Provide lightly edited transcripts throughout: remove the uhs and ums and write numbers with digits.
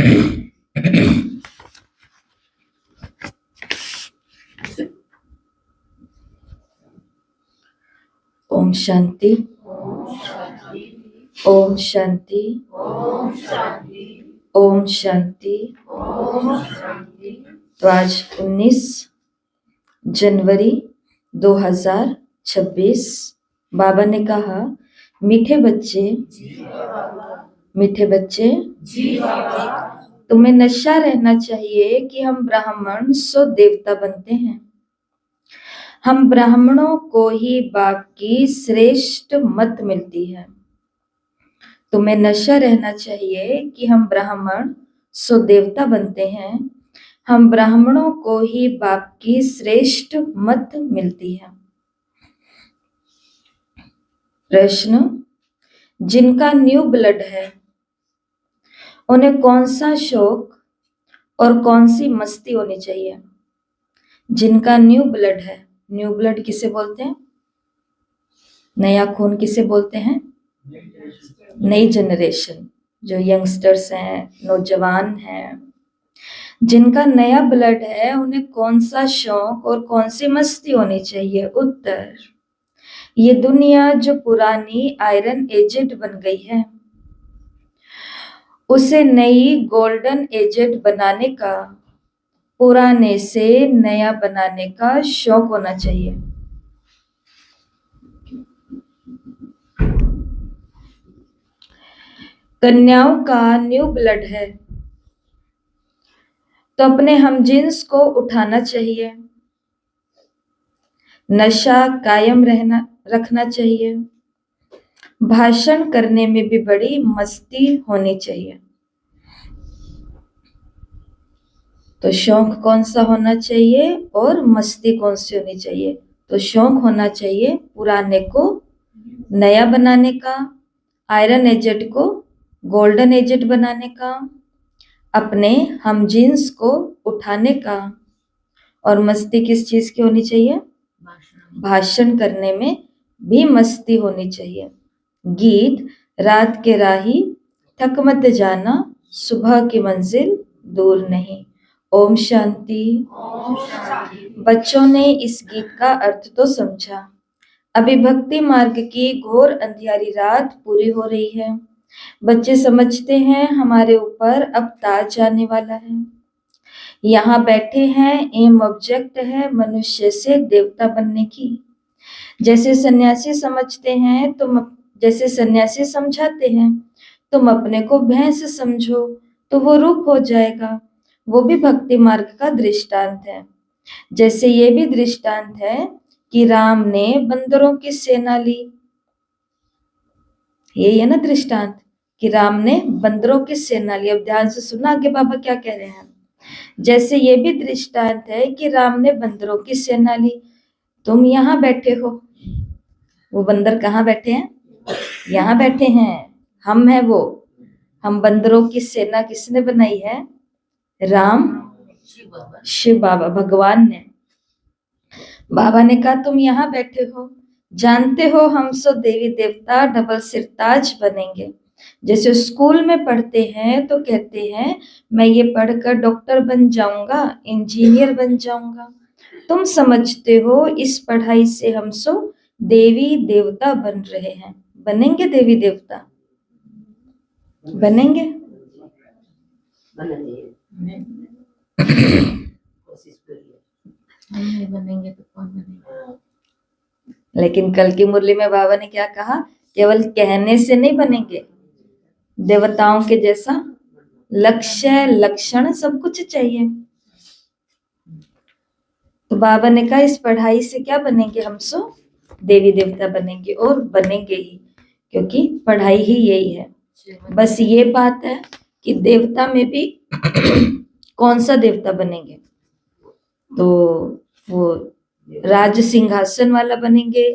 ओम शांति, ओम शांति, ओम शांति। तो आज 19 जनवरी 2026 बाबा ने कहा, मीठे बच्चे, मीठे बच्चे, तुम्हें नशा रहना चाहिए कि हम ब्राह्मण सो देवता बनते हैं। हम ब्राह्मणों को ही बाप की श्रेष्ठ मत मिलती है। तुम्हें नशा रहना चाहिए कि हम ब्राह्मण सो देवता बनते हैं। हम ब्राह्मणों को ही बाप की श्रेष्ठ मत मिलती है। प्रश्न, जिनका न्यू ब्लड है उन्हें कौन सा शौक और कौन सी मस्ती होनी चाहिए? जिनका न्यू ब्लड है, न्यू ब्लड किसे बोलते हैं? नया खून किसे बोलते हैं? नई जनरेशन, जो यंगस्टर्स हैं, नौजवान हैं, जिनका नया ब्लड है उन्हें कौन सा शौक और कौन सी मस्ती होनी चाहिए? उत्तर, ये दुनिया जो पुरानी आयरन एजेड बन गई है उसे नई गोल्डन एजेड बनाने का, पुराने से नया बनाने का शौक होना चाहिए। कन्याओं का न्यू ब्लड है तो अपने हमजिन्स को उठाना चाहिए, नशा कायम रखना चाहिए, भाषण करने में भी बड़ी मस्ती होनी चाहिए। तो शौक कौन सा होना चाहिए और मस्ती कौन सी होनी चाहिए? तो शौक होना चाहिए पुराने को नया बनाने का, आयरन एजेड को गोल्डन एजेड बनाने का, अपने हमजिन्स को उठाने का। और मस्ती किस चीज की होनी चाहिए? भाषण करने में भी मस्ती होनी चाहिए। गीत, रात के राही थक मत जाना, सुबह की मंजिल दूर नहीं। ओम शांति। बच्चों ने इस गीत का अर्थ तो समझा। अभी भक्ति मार्ग की घोर अंधियारी रात पूरी हो रही है। बच्चे समझते हैं हमारे ऊपर अब ताज आने वाला है। यहाँ बैठे हैं, एम ऑब्जेक्ट है मनुष्य से देवता बनने की। जैसे सन्यासी समझते हैं, जैसे सन्यासी समझाते हैं, तुम अपने को भैंस समझो तो वो रूप हो जाएगा। वो भी भक्ति मार्ग का दृष्टांत है। जैसे ये भी दृष्टांत है कि राम ने बंदरों की सेना ली। यही है ना दृष्टांत कि राम ने बंदरों की सेना ली। अब ध्यान से सुना आगे बाबा क्या कह रहे हैं। जैसे ये भी दृष्टांत है कि राम ने बंदरों की सेना ली। तुम यहाँ बैठे हो, वो बंदर कहाँ बैठे हैं? यहाँ बैठे हैं। हम है वो, हम बंदरों की सेना किसने बनाई है? राम, शिव बाबा, भगवान ने। बाबा ने कहा तुम यहाँ बैठे हो, जानते हो हम सब देवी देवता डबल सिरताज बनेंगे। जैसे स्कूल में पढ़ते हैं तो कहते हैं मैं ये पढ़कर डॉक्टर बन जाऊंगा, इंजीनियर बन जाऊंगा। तुम समझते हो इस पढ़ाई से हम सब देवी देवता बन रहे हैं। बनेंगे देवी देवता? बनेंगे? बनेंगे तो कौन बनेगा? लेकिन कल की मुरली में बाबा ने क्या कहा? केवल कहने से नहीं बनेंगे, देवताओं के जैसा लक्ष्य, लक्षण सब कुछ चाहिए। तो बाबा ने कहा इस पढ़ाई से क्या बनेंगे? हम सब देवी देवता बनेंगे, और बनेंगे ही, क्योंकि पढ़ाई ही यही है। बस ये बात है कि देवता में भी कौन सा देवता बनेंगे? तो वो राज सिंहासन वाला बनेंगे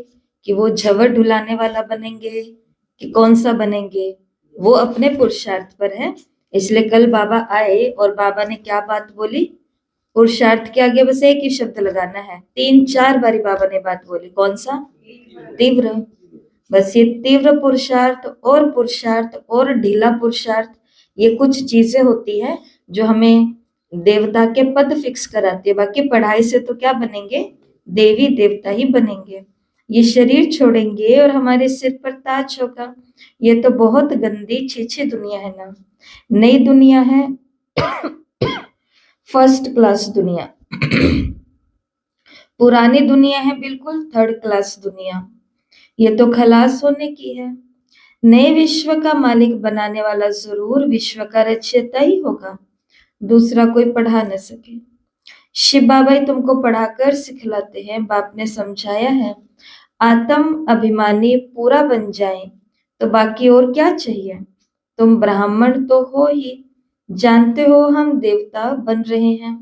कि वो झवर ढुलाने वाला बनेंगे कि कौन सा बनेंगे? वो अपने पुरुषार्थ पर है। इसलिए कल बाबा आए और बाबा ने क्या बात बोली? पुरुषार्थ के आगे बस एक ही शब्द लगाना है। 3-4 बारी बाबा ने बात बोली। कौन सा? तीव्र। बस ये तीव्र पुरुषार्थ और ढीला पुरुषार्थ, ये कुछ चीजें होती हैं जो हमें देवता के पद फिक्स कराती है। बाकी पढ़ाई से तो क्या बनेंगे, देवी देवता ही बनेंगे। ये शरीर छोड़ेंगे और हमारे सिर पर ताज होगा। ये तो बहुत गंदी छीछी दुनिया है ना। नई दुनिया है, फर्स्ट क्लास दुनिया। पुरानी दुनिया है बिल्कुल थर्ड क्लास दुनिया। ये तो खलास होने की है। नए विश्व का मालिक बनाने वाला जरूर विश्व का रचयिता ही होगा, दूसरा कोई पढ़ा न सके। शिव बाबा ही तुमको पढ़ाकर सिखलाते हैं। बाप ने समझाया है, आत्म अभिमानी पूरा बन जाए तो बाकी और क्या चाहिए। तुम ब्राह्मण तो हो ही, जानते हो हम देवता बन रहे हैं।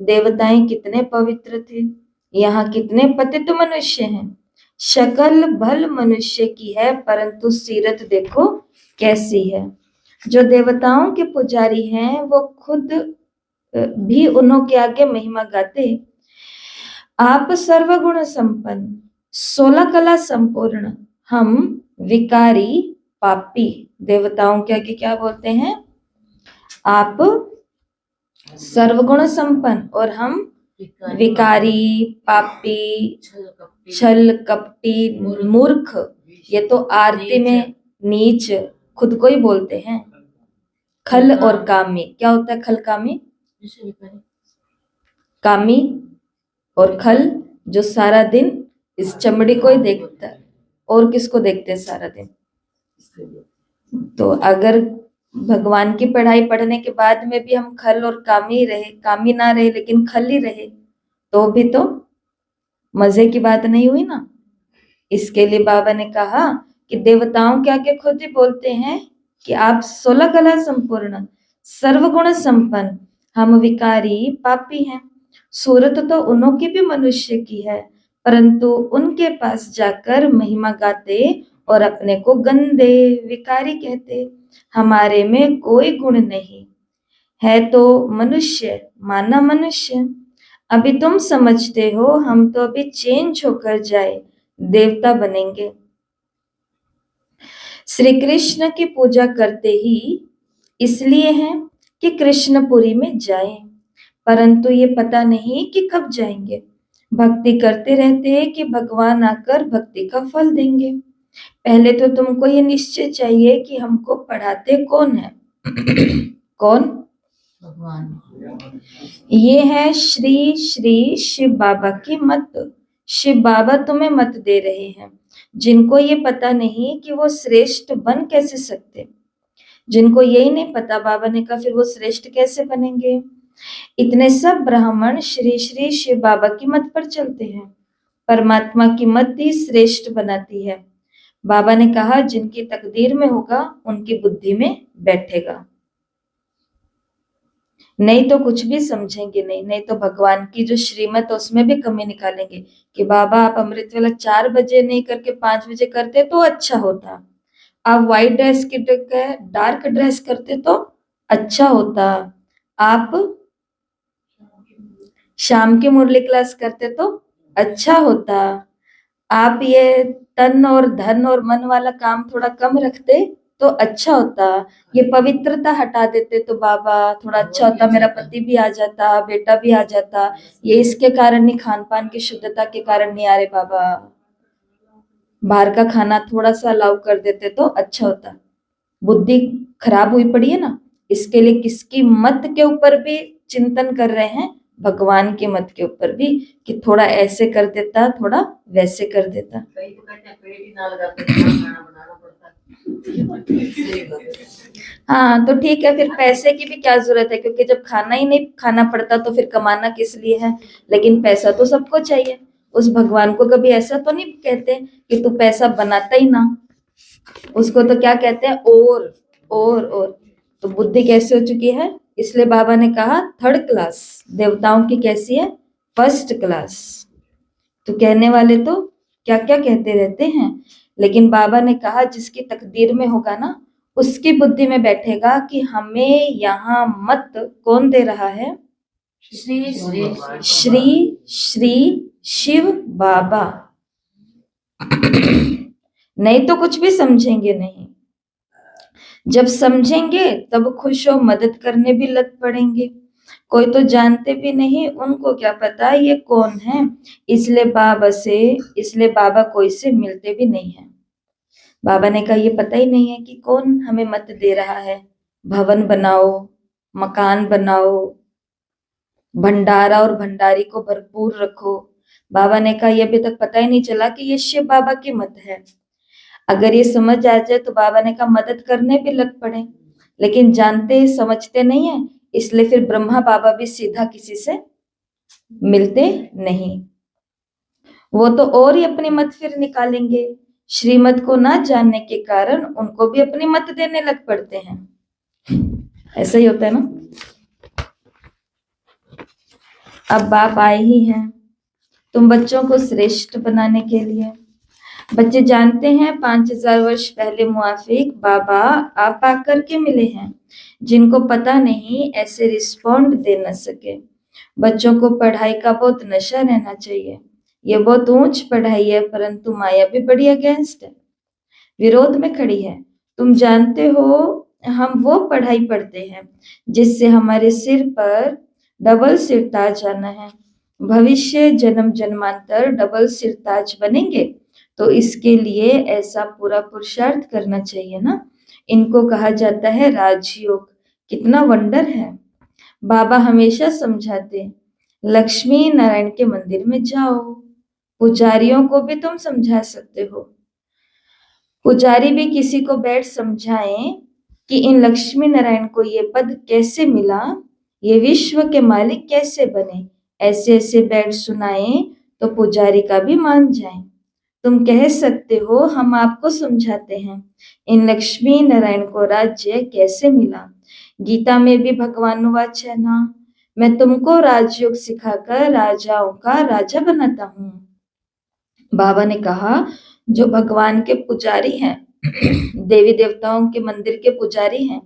देवताएं कितने पवित्र थे, यहाँ कितने पतित मनुष्य हैं। शक्ल भल मनुष्य की है परंतु सीरत देखो कैसी है। जो देवताओं के पुजारी हैं वो खुद भी उन्हों के आगे महिमा गाते। आप सर्वगुण संपन्न, 16 कला संपूर्ण, हम विकारी पापी। देवताओं के आगे क्या बोलते हैं, आप सर्वगुण संपन्न और हम विकारी पापी छल कपटी मूर्ख। ये तो आरती में नीच खुद को ही बोलते हैं। खल और कामी, क्या होता है खल कामी, कामी और खल जो सारा दिन इस चमड़ी को ही देखता है और किसको देखते हैं सारा दिन। तो अगर भगवान की पढ़ाई पढ़ने के बाद में भी हम खल और कामी रहे, कामी ना रहे लेकिन खल ही रहे, तो भी तो मजे की बात नहीं हुई ना। इसके लिए बाबा ने कहा कि देवताओं के आगे खुद ही बोलते हैं कि आप 16 कला संपूर्ण, सर्वगुण संपन्न, हम विकारी पापी हैं। सूरत तो उन्हों की भी मनुष्य की है, परंतु उनके पास जाकर महिमा गाते और अपने को गंदे विकारी कहते। हमारे में कोई गुण नहीं है, तो मनुष्य माना मनुष्य। अभी तुम समझते हो, हम तो अभी चेंज होकर जाए देवता बनेंगे। श्री कृष्ण की पूजा करते ही इसलिए हैं कि कृष्णपुरी में जाएं, परंतु ये पता नहीं कि कब जाएंगे। भक्ति करते रहते हैं कि भगवान आकर भक्ति का फल देंगे। पहले तो तुमको ये निश्चय चाहिए कि हमको पढ़ाते कौन है। कौन, भगवान। ये है श्री श्री शिव बाबा की मत। शिव बाबा तुम्हें मत दे रहे हैं। जिनको ये पता नहीं कि वो श्रेष्ठ बन कैसे सकते, जिनको यही नहीं पता, बाबा ने कहा फिर वो श्रेष्ठ कैसे बनेंगे। इतने सब ब्राह्मण श्री श्री शिव बाबा की मत पर चलते हैं। परमात्मा की मत ही श्रेष्ठ बनाती है। बाबा ने कहा जिनकी तकदीर में होगा उनकी बुद्धि में बैठेगा। नहीं तो कुछ भी समझेंगे नहीं, नहीं तो भगवान की जो श्रीमत उसमें भी कमी निकालेंगे कि बाबा आप अमृत वेला 4 बजे नहीं करके 5 बजे करते तो अच्छा होता, आप व्हाइट ड्रेस की डार्क ड्रेस करते तो अच्छा होता, आप शाम की मुरली क्लास करते तो अच्छा होता, आप ये तन और धन और मन वाला काम थोड़ा कम रखते तो अच्छा होता, ये पवित्रता हटा देते तो बाबा थोड़ा अच्छा होता, मेरा पति भी आ जाता, बेटा भी आ जाता। ये इसके कारण नहीं, खान पान की शुद्धता के कारण नहीं आ रहे बाबा, बाहर का खाना थोड़ा सा अलाउ कर देते तो अच्छा होता। बुद्धि खराब हुई पड़ी है ना, इसके लिए किसकी मत के ऊपर भी चिंतन कर रहे हैं, भगवान के मत के ऊपर भी, कि थोड़ा ऐसे कर देता थोड़ा वैसे कर देता। हाँ तो ठीक है, फिर पैसे की भी क्या जरूरत है, क्योंकि जब खाना ही नहीं खाना पड़ता तो फिर कमाना किस लिए है। लेकिन पैसा तो सबको चाहिए। उस भगवान को कभी ऐसा तो नहीं कहते कि तू पैसा बनाता ही ना, उसको तो क्या कहते हैं, और तो बुद्धि कैसे हो चुकी है। इसलिए बाबा ने कहा थर्ड क्लास, देवताओं की कैसी है, फर्स्ट क्लास। तो कहने वाले तो क्या क्या कहते रहते हैं, लेकिन बाबा ने कहा जिसकी तकदीर में होगा ना उसकी बुद्धि में बैठेगा कि हमें यहाँ मत कौन दे रहा है, श्री श्री शिव बाबा। नहीं तो कुछ भी समझेंगे नहीं। जब समझेंगे तब खुश हो मदद करने भी लग पड़ेंगे। कोई तो जानते भी नहीं, उनको क्या पता ये कौन है, इसलिए बाबा कोई से मिलते भी नहीं है। बाबा ने कहा ये पता ही नहीं है कि कौन हमें मत दे रहा है। भवन बनाओ, मकान बनाओ, भंडारा और भंडारी को भरपूर रखो। बाबा ने कहा ये अभी तक पता ही नहीं चला कि ये शिव बाबा की मत है। अगर ये समझ आ जाए तो बाबा ने कहा मदद करने भी लग पड़े, लेकिन जानते समझते नहीं है, इसलिए फिर ब्रह्मा बाबा भी सीधा किसी से मिलते नहीं। वो तो और ही अपनी मत फिर निकालेंगे। श्रीमत को ना जानने के कारण उनको भी अपनी मत देने लग पड़ते हैं। ऐसा ही होता है ना। अब बाप आए ही हैं तुम बच्चों को श्रेष्ठ बनाने के लिए। बच्चे जानते हैं 5000 वर्ष पहले मुआफिक बाबा आप आकर के मिले हैं, जिनको पता नहीं ऐसे रिस्पॉन्ड दे न सके। बच्चों को पढ़ाई का बहुत नशा रहना चाहिए। ये बहुत ऊंच पढ़ाई है, परंतु माया भी बड़ी अगेंस्ट है, विरोध में खड़ी है। तुम जानते हो हम वो पढ़ाई पढ़ते हैं जिससे हमारे सिर पर डबल सिरताज आना है। भविष्य जन्म जन्मांतर डबल सिरताज बनेंगे, तो इसके लिए ऐसा पूरा पुरुषार्थ करना चाहिए ना। इनको कहा जाता है राजयोग। कितना वंडर है। बाबा हमेशा समझाते, लक्ष्मी नारायण के मंदिर में जाओ। पुजारियों को भी तुम समझा सकते हो। पुजारी भी किसी को बैठ समझाएं कि इन लक्ष्मी नारायण को ये पद कैसे मिला, ये विश्व के मालिक कैसे बने, ऐसे ऐसे बैठ सुनाएं तो पुजारी का भी मान जाए। तुम कह सकते हो हम आपको समझाते हैं इन लक्ष्मी नारायण को राज्य कैसे मिला। गीता में भी भगवान वाच है ना, मैं तुमको राजयोग सिखाकर राजाओं का राजा बनाता हूँ। बाबा ने कहा जो भगवान के पुजारी हैं, देवी देवताओं के मंदिर के पुजारी हैं,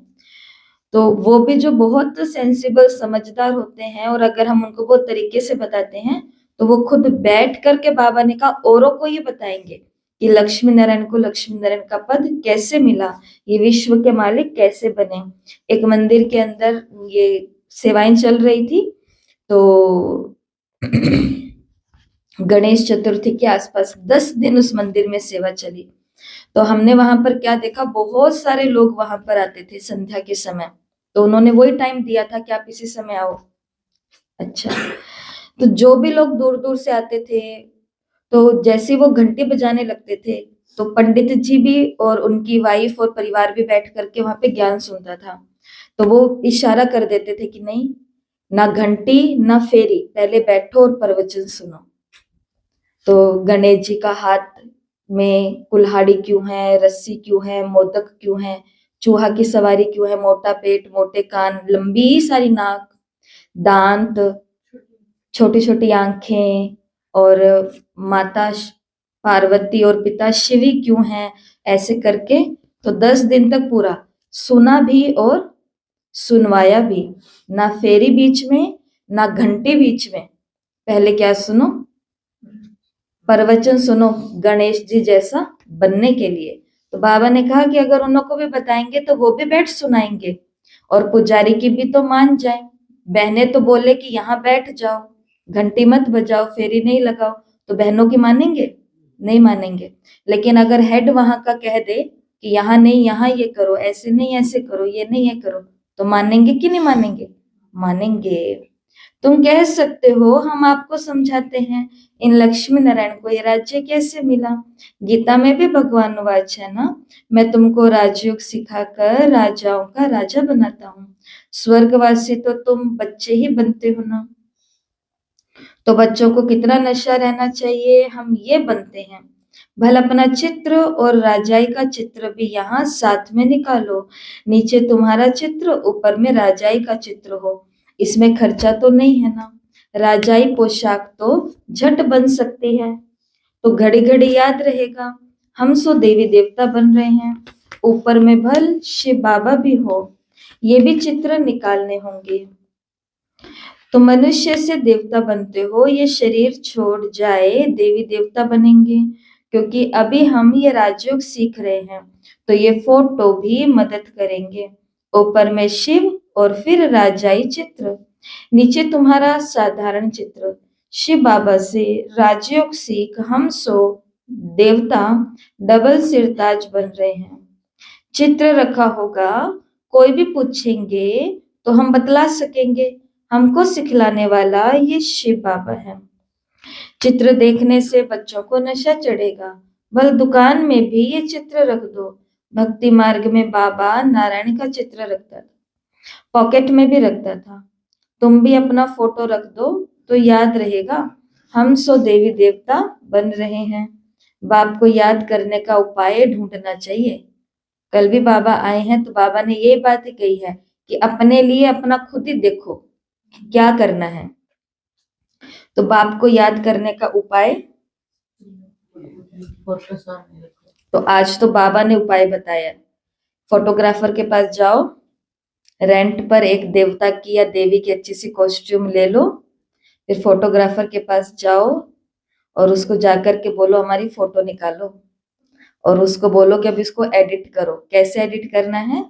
तो वो भी जो बहुत सेंसिबल समझदार होते हैं, और अगर हम उनको बहुत तरीके से बताते हैं तो वो खुद बैठ करके बाबा ने कहा औरों को ये बताएंगे कि लक्ष्मी नारायण को लक्ष्मी नारायण का पद कैसे मिला, ये विश्व के मालिक कैसे बने। एक मंदिर के अंदर ये सेवाएं चल रही थी, तो गणेश चतुर्थी के आसपास 10 दिन उस मंदिर में सेवा चली। तो हमने वहां पर क्या देखा, बहुत सारे लोग वहां पर आते थे संध्या के समय। तो उन्होंने वही टाइम दिया था कि आप इसी समय आओ। अच्छा, तो जो भी लोग दूर दूर से आते थे, तो जैसे वो घंटी बजाने लगते थे, तो पंडित जी भी और उनकी वाइफ और परिवार भी बैठ करके वहां पे ज्ञान सुनता था। तो वो इशारा कर देते थे कि नहीं, ना घंटी ना फेरी, पहले बैठो और प्रवचन सुनो। तो गणेश जी का हाथ में कुल्हाड़ी क्यों है, रस्सी क्यों है, मोदक क्यों है, चूहा की सवारी क्यों है, मोटा पेट, मोटे कान, लंबी सारी नाक, दांत, छोटी छोटी आंखें, और माता पार्वती और पिता शिव क्यों हैं, ऐसे करके। तो 10 दिन तक पूरा सुना भी और सुनवाया भी। ना फेरी बीच में, ना घंटी बीच में, पहले क्या सुनो, प्रवचन सुनो गणेश जी जैसा बनने के लिए। तो बाबा ने कहा कि अगर उनको भी बताएंगे तो वो भी बैठ सुनाएंगे, और पुजारी की भी तो मान जाए। बहनें तो बोले कि यहाँ बैठ जाओ, घंटी मत बजाओ, फेरी नहीं लगाओ, तो बहनों की मानेंगे? नहीं मानेंगे। लेकिन अगर हेड वहां का कह दे कि यहाँ नहीं, यहाँ ये करो, ऐसे नहीं ऐसे करो, ये नहीं ये करो, तो मानेंगे कि नहीं मानेंगे? मानेंगे। तुम कह सकते हो हम आपको समझाते हैं इन लक्ष्मी नारायण को ये राज्य कैसे मिला। गीता में भी भगवान वाच है ना, मैं तुमको राजयोग सिखाकर राजाओं का राजा बनाता हूँ। स्वर्गवासी तो तुम बच्चे ही बनते हो ना। तो बच्चों को कितना नशा रहना चाहिए, हम ये बनते हैं। भला अपना चित्र और राजाई का चित्र भी यहाँ साथ में निकालो। नीचे तुम्हारा चित्र, ऊपर में राजाई का चित्र हो। इसमें खर्चा तो नहीं है ना। राजाई पोशाक तो झट बन सकती है, तो घड़ी घड़ी याद रहेगा हम सो देवी देवता बन रहे हैं। ऊपर में भल शिव बाबा भी हो, ये भी चित्र निकालने होंगे। तो मनुष्य से देवता बनते हो, ये शरीर छोड़ जाए देवी देवता बनेंगे, क्योंकि अभी हम ये राजयोग सीख रहे हैं। तो ये फोटो भी मदद करेंगे। ऊपर में शिव और फिर राजाई चित्र, नीचे तुम्हारा साधारण चित्र। शिव बाबा से राजयोग सीख हम सो देवता डबल सिरताज बन रहे हैं। चित्र रखा होगा, कोई भी पूछेंगे तो हम बतला सकेंगे, हमको सिखलाने वाला ये शिव बाबा है। चित्र देखने से बच्चों को नशा चढ़ेगा, बल दुकान में भी ये चित्र रख दो। भक्ति मार्ग में बाबा नारायण का चित्र रखता था, पॉकेट में भी रखता था। तुम भी अपना फोटो रख दो तो याद रहेगा हम सो देवी देवता बन रहे हैं। बाप को याद करने का उपाय ढूंढना चाहिए। कल भी बाबा आए हैं तो बाबा ने ये बात ही कही है कि अपने लिए अपना खुद ही देखो क्या करना है। तो बाप को याद करने का उपाय, तो आज तो बाबा ने उपाय बताया। फोटोग्राफर के पास जाओ, रेंट पर एक देवता की या देवी की अच्छी सी कॉस्ट्यूम ले लो, फिर फोटोग्राफर के पास जाओ और उसको जाकर के बोलो हमारी फोटो निकालो, और उसको बोलो कि अब इसको एडिट करो। कैसे एडिट करना है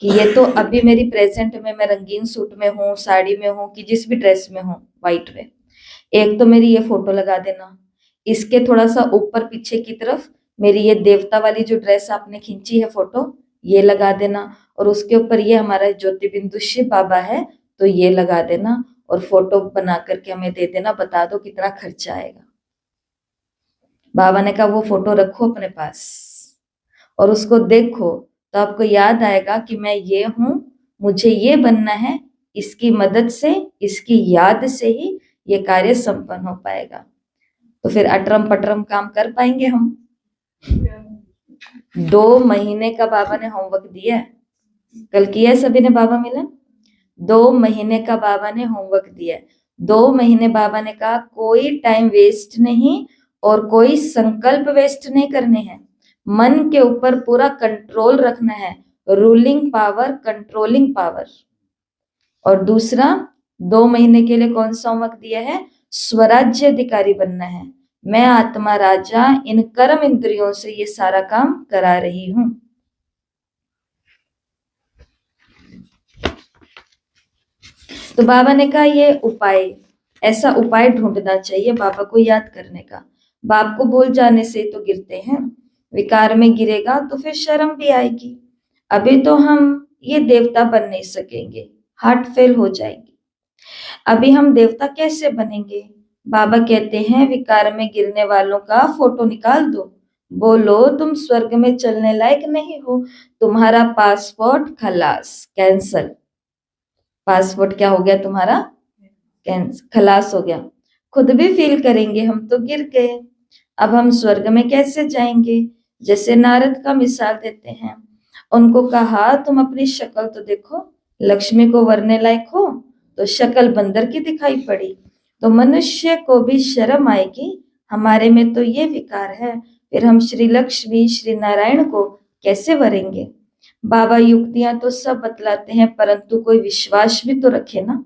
कि ये तो अभी मेरी प्रेजेंट में मैं रंगीन सूट में हूँ, साड़ी में हूँ, कि जिस भी ड्रेस में हूँ, व्हाइट में, एक तो मेरी ये फोटो लगा देना, इसके थोड़ा सा ऊपर पीछे की तरफ मेरी ये देवता वाली जो ड्रेस आपने खींची है फोटो, ये लगा देना, और उसके ऊपर ये हमारा ज्योति बिंदु शिव बाबा है तो ये लगा देना, और फोटो बना करके हमें दे देना, बता दो कितना खर्चा आएगा। बाबा ने कहा वो फोटो रखो अपने पास और उसको देखो तो आपको याद आएगा कि मैं ये हूं, मुझे ये बनना है, इसकी मदद से, इसकी याद से ही ये कार्य संपन्न हो पाएगा। तो फिर अटरम पटरम काम कर पाएंगे हम। 2 महीने का बाबा ने होमवर्क दिया है, कल किया है सभी ने बाबा मिलन। 2 महीने का बाबा ने होमवर्क दिया है। 2 महीने बाबा ने कहा कोई टाइम वेस्ट नहीं और कोई संकल्प वेस्ट नहीं करने हैं, मन के ऊपर पूरा कंट्रोल रखना है, रूलिंग पावर, कंट्रोलिंग पावर। और दूसरा 2 महीने के लिए कौन सा होमवर्क दिया है, स्वराज्य अधिकारी बनना है। मैं आत्मा राजा इन कर्म इंद्रियों से ये सारा काम करा रही हूं। तो बाबा ने कहा ये उपाय, ऐसा उपाय ढूंढना चाहिए बाबा को याद करने का। बाप को भूल जाने से तो गिरते हैं, विकार में गिरेगा तो फिर शर्म भी आएगी। अभी तो हम ये देवता बन नहीं सकेंगे, हार्ट फेल हो जाएगी। अभी हम देवता कैसे बनेंगे? बाबा कहते हैं विकार में गिरने वालों का फोटो निकाल दो, बोलो तुम स्वर्ग में चलने लायक नहीं हो, तुम्हारा पासपोर्ट खलास, कैंसल। पासपोर्ट क्या हो गया तुम्हारा? कैंसल, खलास हो गया। खुद भी फील करेंगे हम तो गिर गए, अब हम स्वर्ग में कैसे जाएंगे? जैसे नारद का मिसाल देते हैं, उनको कहा तुम अपनी शक्ल तो देखो, लक्ष्मी को वरने लायक हो तो शक्ल बंदर की दिखाई पड़ी। तो मनुष्य को भी शर्म आएगी, हमारे में तो ये विकार है, फिर हम श्री लक्ष्मी श्री नारायण को कैसे वरेंगे? बाबा युक्तियां तो सब बतलाते हैं, परंतु कोई विश्वास भी तो रखे ना।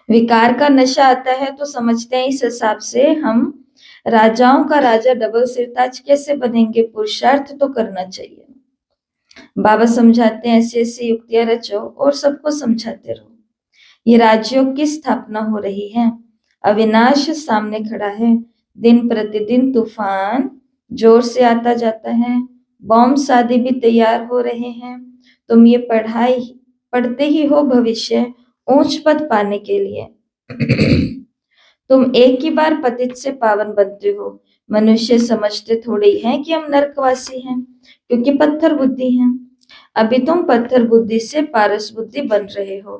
विकार का नशा आता है तो समझते हैं इस हिसाब से हम राजाओं का राजा डबल सिरताज कैसे बनेंगे, पुरुषार्थ तो करना चाहिए। बाबा समझाते हैं ऐसी ऐसी युक्तियां रचो और सबको समझाते रहो। ये राजयोग की स्थापना हो रही है, अविनाश सामने खड़ा है, दिन प्रतिदिन तूफान जोर से आता जाता है, बॉम्ब शादी भी तैयार हो रहे हैं। तुम ये पढ़ते ही हो भविष्य ऊंच पद पाने के लिए। तुम एक ही बार पतित से पावन बनते हो। मनुष्य समझते थोड़े ही हैं कि हम नरकवासी हैं, क्योंकि पत्थर बुद्धि हैं। अभी तुम पत्थर बुद्धि से पारस बुद्धि बन रहे हो,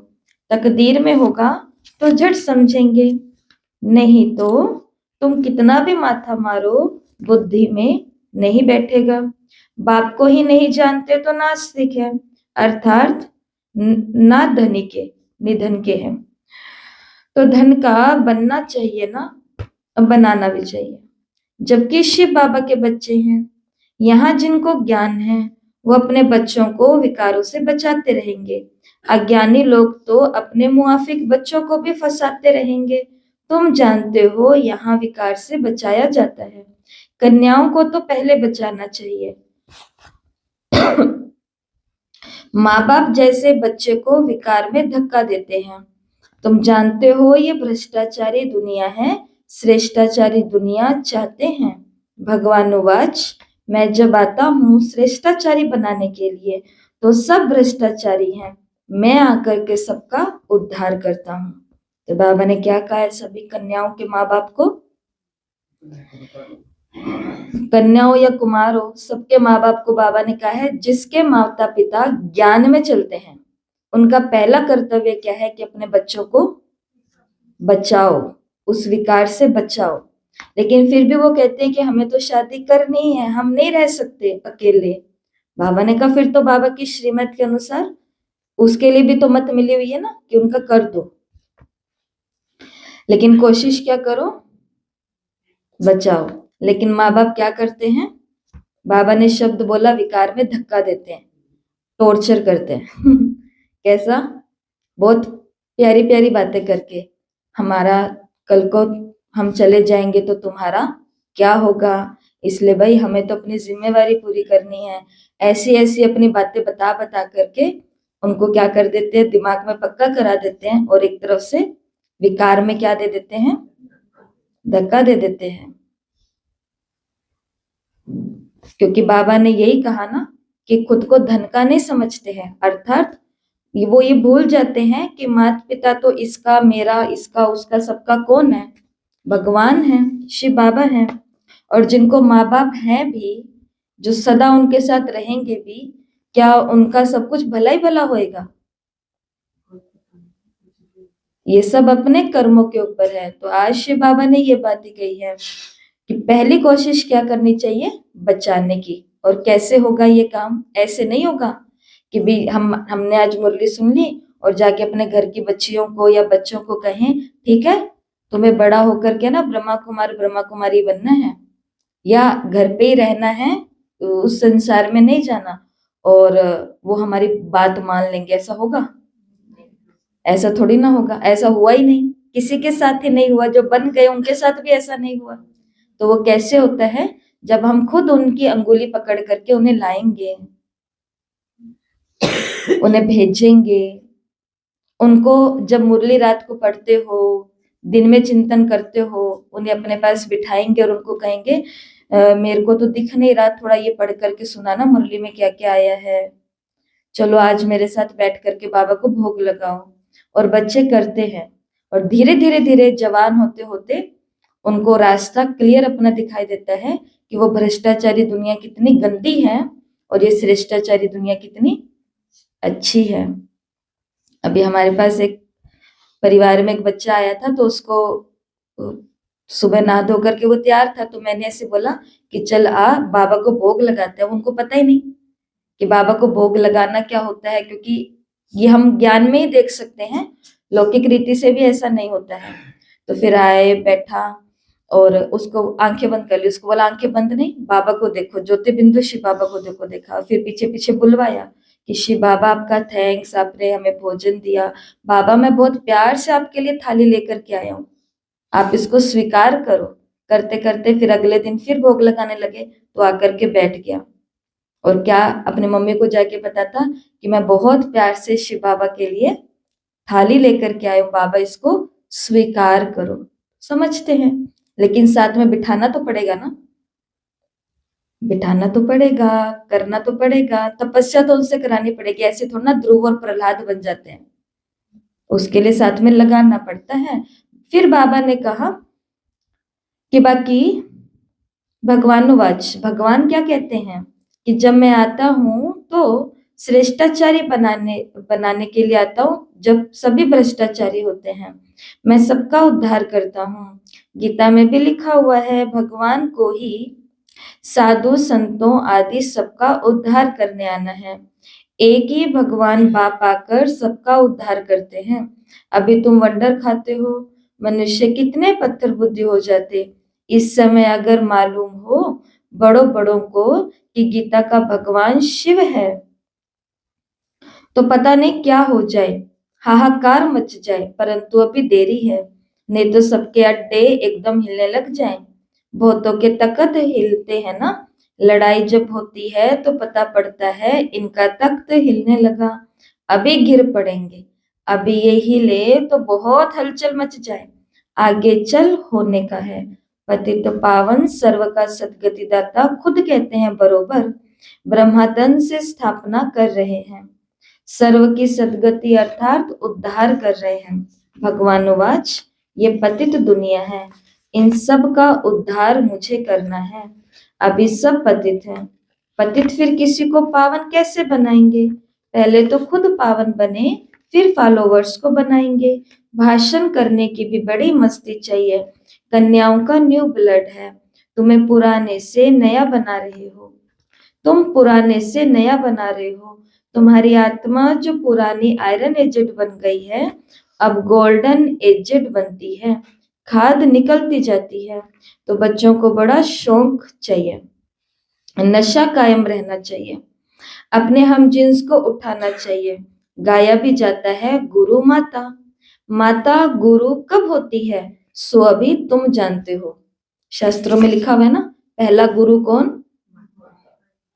तकदीर में होगा तो झट समझेंगे, नहीं तो तुम कितना भी माथा मारो बुद्धि में नहीं बैठेगा। बाप को ही नहीं जानते तो नास्तिक है, अर्थात ना धनी के निधन के हैं। तो धन का बनना चाहिए ना, बनाना भी चाहिए। जबकि शिव बाबा के बच्चे हैं, यहाँ जिनको ज्ञान है वो अपने बच्चों को विकारों से बचाते रहेंगे। अज्ञानी लोग तो अपने मुआफिक बच्चों को भी फंसाते रहेंगे। तुम जानते हो यहाँ विकार से बचाया जाता है, कन्याओं को तो पहले बचाना चाहिए। माँ बाप जैसे बच्चे को विकार में धक्का देते हैं। तुम जानते हो ये भ्रष्टाचारी दुनिया है, श्रेष्ठाचारी दुनिया चाहते हैं। भगवान उवाच, मैं जब आता हूँ श्रेष्ठाचारी बनाने के लिए तो सब भ्रष्टाचारी हैं, मैं आकर के सबका उद्धार करता हूँ। तो बाबा ने क्या कहा है सभी कन्याओं के माँ बाप को? कन्या हो या कुमार हो, सबके माँ बाप को बाबा ने कहा है जिसके माता पिता ज्ञान में चलते हैं उनका पहला कर्तव्य क्या है कि अपने बच्चों को बचाओ, उस विकार से बचाओ। लेकिन फिर भी वो कहते हैं कि हमें तो शादी करनी है, हम नहीं रह सकते अकेले। बाबा ने कहा फिर तो बाबा की श्रीमत के अनुसार उसके लिए भी तो मत मिली हुई है ना कि उनका कर दो, लेकिन कोशिश क्या करो, बचाओ। लेकिन माँ बाप क्या करते हैं? बाबा ने शब्द बोला, विकार में धक्का देते हैं, टॉर्चर करते हैं। कैसा? बहुत प्यारी प्यारी बातें करके, हमारा कल को हम चले जाएंगे तो तुम्हारा क्या होगा, इसलिए भाई हमें तो अपनी जिम्मेवारी पूरी करनी है। ऐसी ऐसी अपनी बातें बता बता करके उनको क्या कर देते हैं, दिमाग में पक्का करा देते हैं और एक तरफ से विकार में क्या दे देते हैं, धक्का दे देते हैं। क्योंकि बाबा ने यही कहा ना कि खुद को धन का नहीं समझते हैं, अर्थात वो ये भूल जाते हैं कि माता पिता तो इसका, मेरा, इसका, उसका, सबका कौन है? भगवान है, शिव बाबा है। और जिनको माँ बाप हैं भी, जो सदा उनके साथ रहेंगे भी, क्या उनका सब कुछ भला ही भला होएगा? ये सब अपने कर्मों के ऊपर है। तो आज शिव बाबा ने ये बात ही कही है कि पहली कोशिश क्या करनी चाहिए, बचाने की। और कैसे होगा ये काम? ऐसे नहीं होगा कि भी हमने आज मुरली सुन ली और जाके अपने घर की बच्चियों को या बच्चों को कहें ठीक है तुम्हें बड़ा होकर के ना ब्रह्मा कुमार ब्रह्मा कुमारी बनना है या घर पे ही रहना है, उस संसार में नहीं जाना, और वो हमारी बात मान लेंगे। ऐसा होगा? ऐसा थोड़ी ना होगा। ऐसा हुआ ही नहीं, किसी के साथ ही नहीं हुआ। जो बन गए उनके साथ भी ऐसा नहीं हुआ। तो वो कैसे होता है? जब हम खुद उनकी अंगुली पकड़ करके उन्हें लाएंगे, उन्हें भेजेंगे, उनको जब मुरली रात को पढ़ते हो, दिन में चिंतन करते हो, उन्हें अपने पास बिठाएंगे और उनको कहेंगे मेरे को तो दिख नहीं रहा, थोड़ा ये पढ़ करके सुनाना मुरली में क्या क्या आया है, चलो आज मेरे साथ बैठ करके बाबा को भोग लगाओ। और बच्चे करते हैं और धीरे धीरे धीरे जवान होते होते उनको रास्ता क्लियर अपना दिखाई देता है कि वो भ्रष्टाचारी दुनिया कितनी गंदी है और ये श्रेष्ठाचारी दुनिया कितनी अच्छी है। अभी हमारे पास एक परिवार में एक बच्चा आया था, तो उसको सुबह नहा धो करके वो तैयार था, तो मैंने ऐसे बोला कि चल आ बाबा को भोग लगाते हैं। उनको पता ही नहीं कि बाबा को भोग लगाना क्या होता है, क्योंकि ये हम ज्ञान में ही देख सकते हैं, लौकिक रीति से भी ऐसा नहीं होता है। तो फिर आए, बैठा और उसको आंखें बंद कर ली। उसको बोला आंखें बंद नहीं, बाबा को देखो, ज्योति बिंदु शिव बाबा को देखो। देखा, फिर पीछे पीछे बुलवाया कि शिव बाबा आपका थैंक्स, आपने हमें भोजन दिया। बाबा मैं बहुत प्यार से आपके लिए थाली लेकर के आया हूँ, आप इसको स्वीकार करो। करते करते फिर अगले दिन फिर भोग लगाने लगे, तो आकर के बैठ गया और क्या अपने मम्मी को जाके बताता कि मैं बहुत प्यार से शिव बाबा के लिए थाली लेकर के आया हूँ, बाबा इसको स्वीकार करो। समझते हैं, लेकिन साथ में बिठाना तो पड़ेगा ना, बिठाना तो पड़ेगा, करना तो पड़ेगा, तपस्या तो उनसे करानी पड़ेगी। ऐसे थोड़ा ना ध्रुव और प्रहलाद बन जाते हैं, उसके लिए साथ में लगाना पड़ता है। फिर बाबा ने कहा कि बाकी भगवानुवाच, भगवान क्या कहते हैं कि जब मैं आता हूँ तो श्रेष्ठाचारी बनाने के लिए आता हूँ। जब सभी भ्रष्टाचारी होते हैं मैं सबका उद्धार करता हूँ। गीता में भी लिखा हुआ है भगवान को ही साधु संतों आदि सबका उद्धार करने आना है। एक ही भगवान बाप आकर सबका उद्धार करते हैं। अभी तुम वंडर खाते हो, मनुष्य कितने पत्थर बुद्धि हो जाते इस समय अगर मालूम हो बड़ों बड़ों को कि गीता का भगवान शिव है, तो पता नहीं क्या हो जाए, हाहाकार मच जाए। परंतु अभी देरी है, नहीं तो सबके अड्डे एकदम हिलने लग जाएं। बहुतों के तख्त हिलते हैं ना, लड़ाई जब होती है तो पता पड़ता है इनका तख्त हिलने लगा, अभी गिर पड़ेंगे, अभी ये हिले तो बहुत हलचल मच जाए, आगे चल होने का है। पतित पावन सर्व का सद्गति दाता खुद कहते हैं बरोबर, ब्रह्मादन से स्थापना कर रहे हैं, सर्व की सद्गति अर्थात उद्धार कर रहे हैं। भगवानुवाच, ये पतित दुनिया है, इन सब का उद्धार मुझे करना है, अभी सब पतित हैं। पतित फिर किसी को पावन कैसे बनाएंगे? पहले तो खुद पावन बने, फिर फॉलोवर्स को बनाएंगे। भाषण करने की भी बड़ी मस्ती चाहिए, कन्याओं का न्यू ब्लड है, तुम्हें पुराने से नया बना रहे हो, तुम पुराने से नया बना रहे हो, तुम्हारी आत्मा जो पुरानी आयरन एजेड बन गई है अब गोल्डन एजेड बनती है, खाद निकलती जाती है। तो बच्चों को बड़ा शौक चाहिए, नशा कायम रहना चाहिए, अपने हम जिन्स को उठाना चाहिए। गाया भी जाता है गुरु माता, माता गुरु कब होती है सो अभी तुम जानते हो। शास्त्रों में लिखा हुआ है ना, पहला गुरु कौन?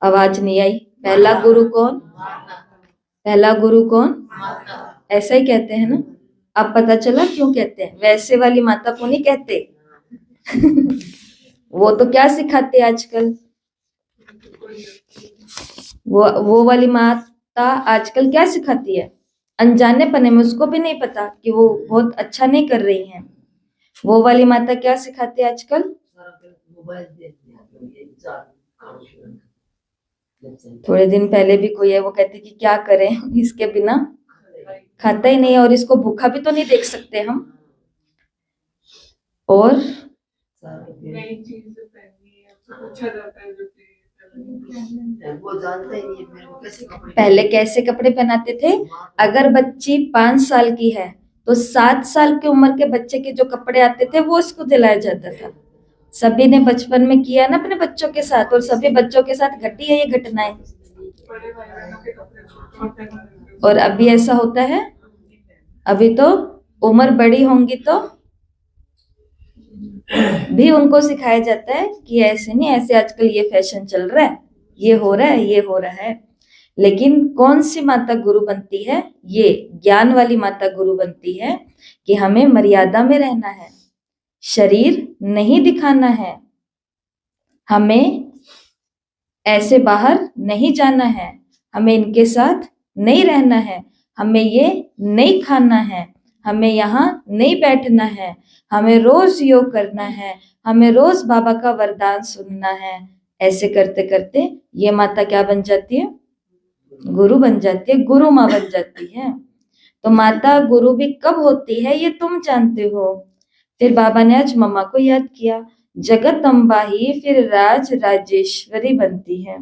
आवाज नहीं आई। पहला गुरु कौन? पहला गुरु कौन? ऐसा ही कहते हैं ना। अब पता चला क्यों कहते हैं, वैसे वाली माता को नहीं कहते। वो तो क्या सिखाते आजकल, वो वाली माता आजकल क्या सिखाती है, अनजाने पने में उसको भी नहीं पता कि वो बहुत अच्छा नहीं कर रही हैं। वो वाली माता क्या सिखाती है आजकल? थोड़े दिन पहले भी कोई है, वो कहती कि क्या करें, इसके बिना खाता ही नहीं है, और इसको भूखा भी तो नहीं देख सकते हम। और नई चीजें पहननी है, पूछा जाता है जो वो जानता ही नहीं है मेरे को कैसे कपड़े, पहले कैसे कपड़े पहनाते थे, अगर बच्ची 5 साल की है तो 7 साल की उम्र के बच्चे के जो कपड़े आते थे वो उसको दिलाया जाता था। सभी ने बचपन में किया ना अपने बच्चों के साथ, और सभी बच्चों के साथ घटी है ये घटनाएं। बड़े भाई बहनों के कपड़े छोटे हैं। और अभी ऐसा होता है, अभी तो उम्र बड़ी होंगी तो भी उनको सिखाया जाता है कि ऐसे नहीं, ऐसे आजकल ये फैशन चल रहा है, ये हो रहा है, ये हो रहा है। लेकिन कौन सी माता गुरु बनती है? ये ज्ञान वाली माता गुरु बनती है कि हमें मर्यादा में रहना है, शरीर नहीं दिखाना है, हमें ऐसे बाहर नहीं जाना है, हमें इनके साथ नहीं रहना है, हमें ये नहीं खाना है, हमें यहाँ नहीं बैठना है, हमें रोज योग करना है, हमें रोज बाबा का वरदान सुनना है। ऐसे करते करते ये माता क्या बन जाती है? गुरु बन जाती है, गुरु माँ बन जाती है। तो माता गुरु भी कब होती है ये तुम जानते हो। फिर बाबा ने आज मम्मा को याद किया, जगत अम्बा ही फिर राज राजेश्वरी बनती है।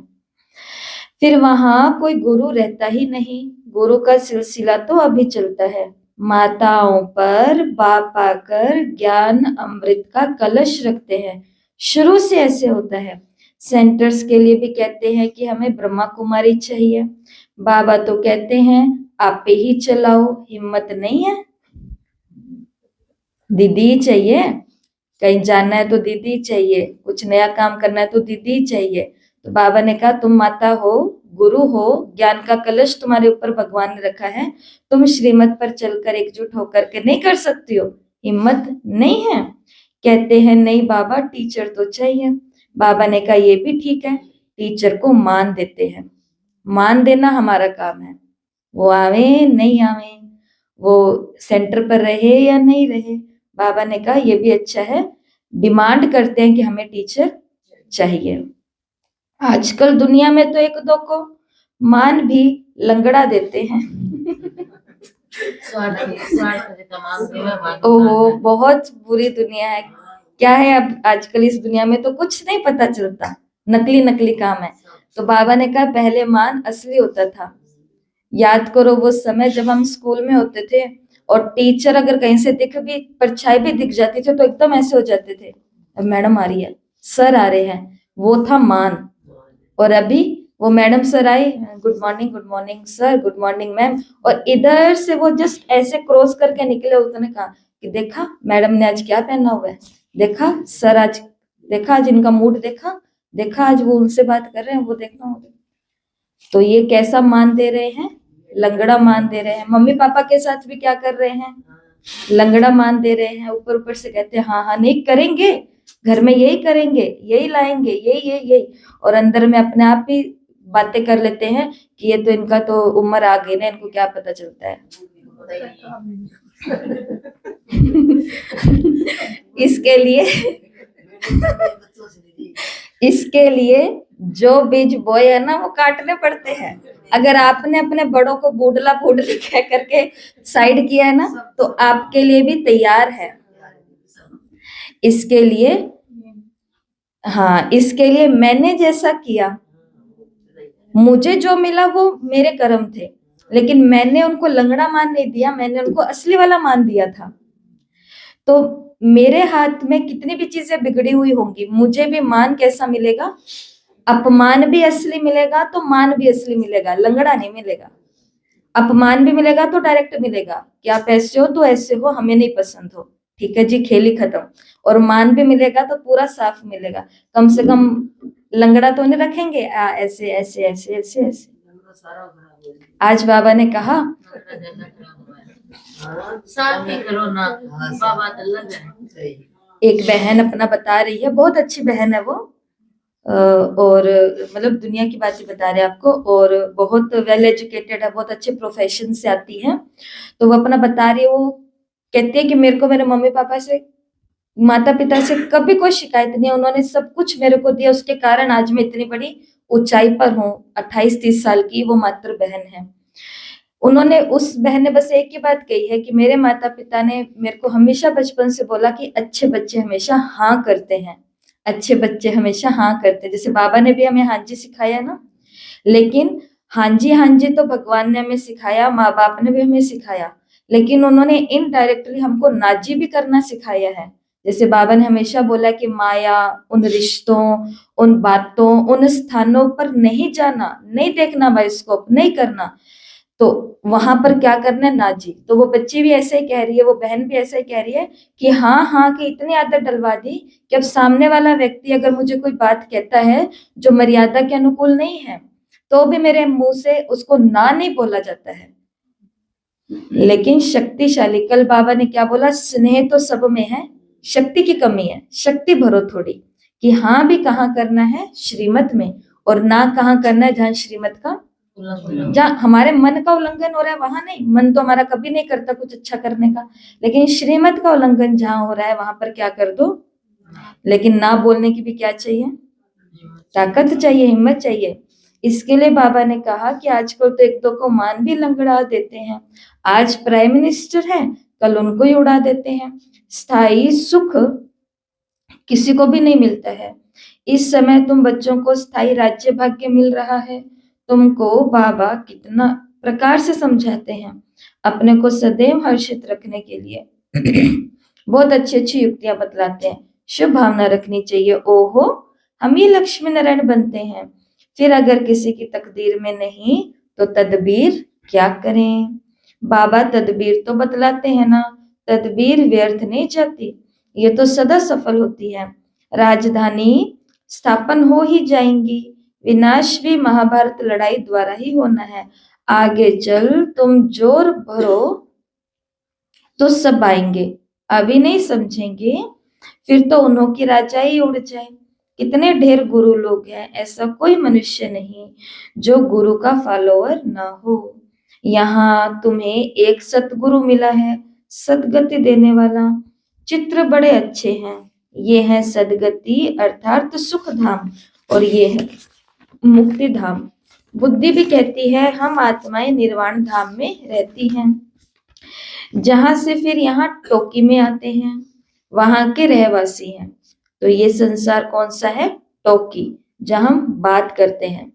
फिर वहां कोई गुरु रहता ही नहीं, गुरु का सिलसिला तो अभी चलता है। माताओं पर बाप आकर ज्ञान अमृत का कलश रखते हैं, शुरू से ऐसे होता है। सेंटर्स के लिए भी कहते हैं कि हमें ब्रह्मा कुमारी चाहिए, बाबा तो कहते हैं आप ही चलाओ, हिम्मत नहीं है, दीदी चाहिए, कहीं जाना है तो दीदी चाहिए, कुछ नया काम करना है तो दीदी चाहिए। तो बाबा ने कहा तुम माता हो, गुरु हो, ज्ञान का कलश तुम्हारे ऊपर भगवान ने रखा है, तुम श्रीमत पर चलकर एकजुट होकर के नहीं कर सकती हो, हिम्मत नहीं है। कहते हैं नहीं बाबा टीचर तो चाहिए। बाबा ने कहा ये भी ठीक है, टीचर को मान देते हैं, मान देना हमारा काम है, वो आवे नहीं आवे, वो सेंटर पर रहे या नहीं रहे। बाबा ने कहा ये भी अच्छा है, डिमांड करते हैं कि हमें टीचर चाहिए। आजकल दुनिया में तो एक दो को मान भी लंगड़ा देते हैं। ओहो बहुत बुरी दुनिया है। क्या है अब आजकल इस दुनिया में तो कुछ नहीं पता चलता, नकली नकली काम है। तो बाबा ने कहा पहले मान असली होता था। याद करो वो समय जब हम स्कूल में होते थे और टीचर अगर कहीं से दिख भी, परछाई भी दिख जाती थी तो एकदम ऐसे हो जाते थे, अब मैडम आ रही है, सर आ रहे हैं, वो था मान। और अभी वो मैडम सर आए, good morning sir, good morning ma'am, और इधर से वो जस्ट ऐसे क्रॉस करके निकले, उसने कहा कि देखा मैडम ने आज क्या पहना हुआ है, देखा सर आज देखा आज इनका मूड, देखा आज वो उनसे बात कर रहे हैं, वो देखा। तो ये कैसा मान दे रहे हैं? लंगड़ा मान दे रहे हैं। मम्मी पापा के साथ भी क्या कर रहे हैं? लंगड़ा मान दे रहे हैं। ऊपर ऊपर से कहते हैं हाँ हाँ नहीं करेंगे, घर में यही करेंगे, यही लाएंगे, यही यही यही, और अंदर में अपने आप ही बातें कर लेते हैं कि ये तो इनका तो उम्र आ गई ना, इनको क्या पता चलता है। इसके लिए इसके लिए जो बीज बोए है ना वो काटने पड़ते हैं। अगर आपने अपने बड़ों को बूढ़ला बूढ़ली कह करके साइड किया है ना, तो आपके लिए भी तैयार है। इसके लिए हाँ, इसके लिए मैंने जैसा किया, मुझे जो मिला वो मेरे कर्म थे, लेकिन मैंने उनको लंगड़ा मान नहीं दिया, मैंने उनको असली वाला मान दिया था। तो मेरे हाथ में कितनी भी चीजें बिगड़ी हुई होंगी, मुझे भी मान कैसा मिलेगा? अपमान भी असली मिलेगा तो मान भी असली मिलेगा, लंगड़ा नहीं मिलेगा। अपमान भी मिलेगा तो डायरेक्ट मिलेगा कि आप ऐसे हो तो ऐसे हो, हमें नहीं पसंद हो, ठीक है जी, खेल ही खत्म। और मान भी मिलेगा तो पूरा साफ मिलेगा, कम से कम लंगड़ा तो नहीं रखेंगे ऐसे ऐसे ऐसे ऐसे ऐसे। आज बाबा ने कहा साफ ही करो ना, बाबा तो अलग है। एक बहन अपना बता रही है, बहुत अच्छी बहन है वो, और मतलब दुनिया की बातें बता रहे हैं आपको, और बहुत वेल एजुकेटेड है, बहुत अच्छे प्रोफेशन से आती है। तो वो अपना बता रही है, वो कहती है कि मेरे को मेरे मम्मी पापा से, माता पिता से कभी कोई शिकायत नहीं है, उन्होंने सब कुछ मेरे को दिया, उसके कारण आज मैं इतनी बड़ी ऊंचाई पर हूँ। 28-30 साल की वो मात्र बहन है। उन्होंने, उस बहन ने बस एक ही बात कही है कि मेरे माता पिता ने मेरे को हमेशा बचपन से बोला कि अच्छे बच्चे हमेशा हाँ करते हैं, अच्छे बच्चे हमेशा हाँ करते हैं। जैसे बाबा ने भी हमें हाँ जी सिखाया ना, लेकिन हाँ जी तो भगवान ने हमें सिखाया, माँ बाप ने भी हमें सिखाया, लेकिन उन्होंने इनडायरेक्टली हमको नाजी भी करना सिखाया है। जैसे बाबा ने हमेशा बोला कि माया, उन रिश्तों, उन बातों, उन स्थानों पर नहीं जाना, नहीं देखना, बायोस्कोप नहीं करना, तो वहां पर क्या करना है? नाजी। तो वो बच्ची भी ऐसे ही कह रही है, वो बहन भी ऐसे ही कह रही है कि हाँ हाँ की इतनी आदत डलवा दी कि अब सामने वाला व्यक्ति अगर मुझे कोई बात कहता है जो मर्यादा के अनुकूल नहीं है, तो भी मेरे मुंह से उसको ना नहीं बोला जाता है। लेकिन शक्तिशाली, कल बाबा ने क्या बोला? स्नेह तो सब में है, शक्ति की कमी है, शक्ति भरो थोड़ी, कि हाँ भी कहाँ करना है? श्रीमत में, और ना कहाँ करना है? जहाँ श्रीमत का, जहाँ हमारे मन का उल्लंघन हो रहा है वहां नहीं। मन तो हमारा कभी नहीं करता कुछ अच्छा करने का, लेकिन श्रीमत का उल्लंघन जहाँ हो रहा है वहां पर क्या कर दो। लेकिन ना बोलने की भी क्या चाहिए? ताकत चाहिए, हिम्मत चाहिए। इसके लिए बाबा ने कहा कि आजकल तो एक दो को मान भी लंगड़ा देते हैं। आज प्राइम मिनिस्टर है, कल उनको ही उड़ा देते हैं। स्थायी सुख किसी को भी नहीं मिलता है। इस समय तुम बच्चों को स्थायी राज्य भाग्य मिल रहा है, तुमको बाबा कितना प्रकार से समझाते हैं अपने को सदैव हर्षित रखने के लिए। बहुत अच्छी अच्छी युक्तियां बतलाते हैं। शुभ भावना रखनी चाहिए, ओहो हम ही लक्ष्मी नारायण बनते हैं। फिर अगर किसी की तकदीर में नहीं तो तदबीर क्या करें? बाबा तदबीर तो बतलाते हैं ना, तदबीर व्यर्थ नहीं जाती, ये तो सदा सफल होती है। राजधानी स्थापन हो ही जाएंगी, विनाश भी महाभारत लड़ाई द्वारा ही होना है। आगे चल तुम जोर भरो तो सब आएंगे, अभी नहीं समझेंगे फिर तो उन्हों की राजाई उड़ जाए। कितने ढेर गुरु लोग हैं, ऐसा कोई मनुष्य नहीं जो गुरु का फॉलोअर ना हो। यहाँ तुम्हें एक सतगुरु मिला है, सदगति देने वाला। चित्र बड़े अच्छे हैं, ये है सदगति अर्थात सुख धाम, और ये है मुक्ति धाम। बुद्धि भी कहती है हम आत्माएं निर्वाण धाम में रहती हैं, जहां से फिर यहाँ टोकी में आते हैं, वहां के रहवासी हैं। तो ये संसार कौन सा है? टोकी, जहां हम बात करते हैं।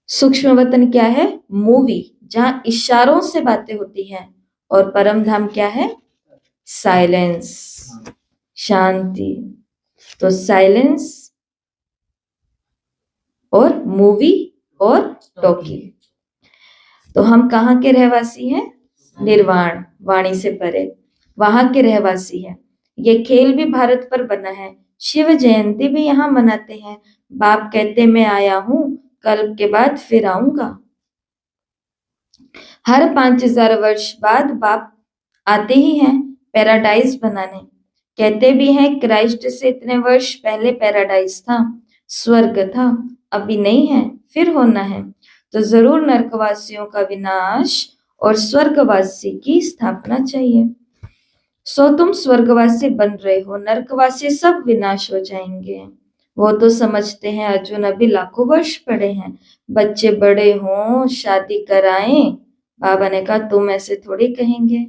सूक्ष्म वतन क्या है? मूवी, जहां इशारों से बातें होती हैं। और परम धाम क्या है? साइलेंस, शांति। तो साइलेंस और मूवी और टोकी। तो हम कहाँ के रहवासी हैं? निर्वाण, वाणी से परे, वहां के रहवासी हैं। ये खेल भी भारत पर बना है, शिव जयंती भी यहाँ मनाते हैं। बाप कहते मैं आया हूँ, कल के बाद फिर आऊंगा। हर 5000 वर्ष बाद बाप आते ही हैं पैराडाइज बनाने। कहते भी हैं क्राइस्ट से इतने वर्ष पहले पैराडाइज था, स्वर्ग था, अभी नहीं है, फिर होना है। तो जरूर नरकवासियों का विनाश और स्वर्गवासी की स्थापना चाहिए। सो तुम स्वर्गवासी बन रहे हो, नरकवासी सब विनाश हो जाएंगे। वो तो समझते हैं अर्जुन अभी लाखों वर्ष पड़े हैं, बच्चे बड़े हों, शादी कराएं। बाबा ने कहा तुम ऐसे थोड़ी कहेंगे,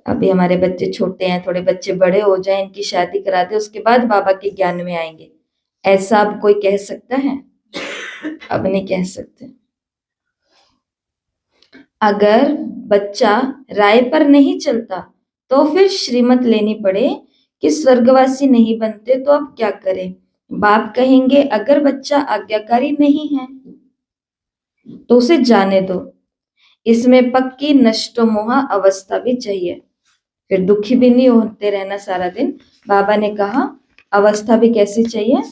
अभी हमारे बच्चे छोटे हैं, थोड़े बच्चे बड़े हो जाएं, इनकी शादी करा दे, उसके बाद बाबा के ज्ञान में आएंगे। ऐसा अब कोई कह सकता है? अब नहीं कह सकते। अगर बच्चा राय पर नहीं चलता तो फिर श्रीमत लेनी पड़े कि स्वर्गवासी नहीं बनते तो अब क्या करें। बाप कहेंगे अगर बच्चा आज्ञाकारी नहीं है तो उसे जाने दो, इसमें पक्की नष्टोमोह अवस्था भी चाहिए, फिर दुखी भी नहीं होते रहना सारा दिन। बाबा ने कहा अवस्था भी कैसी चाहिए?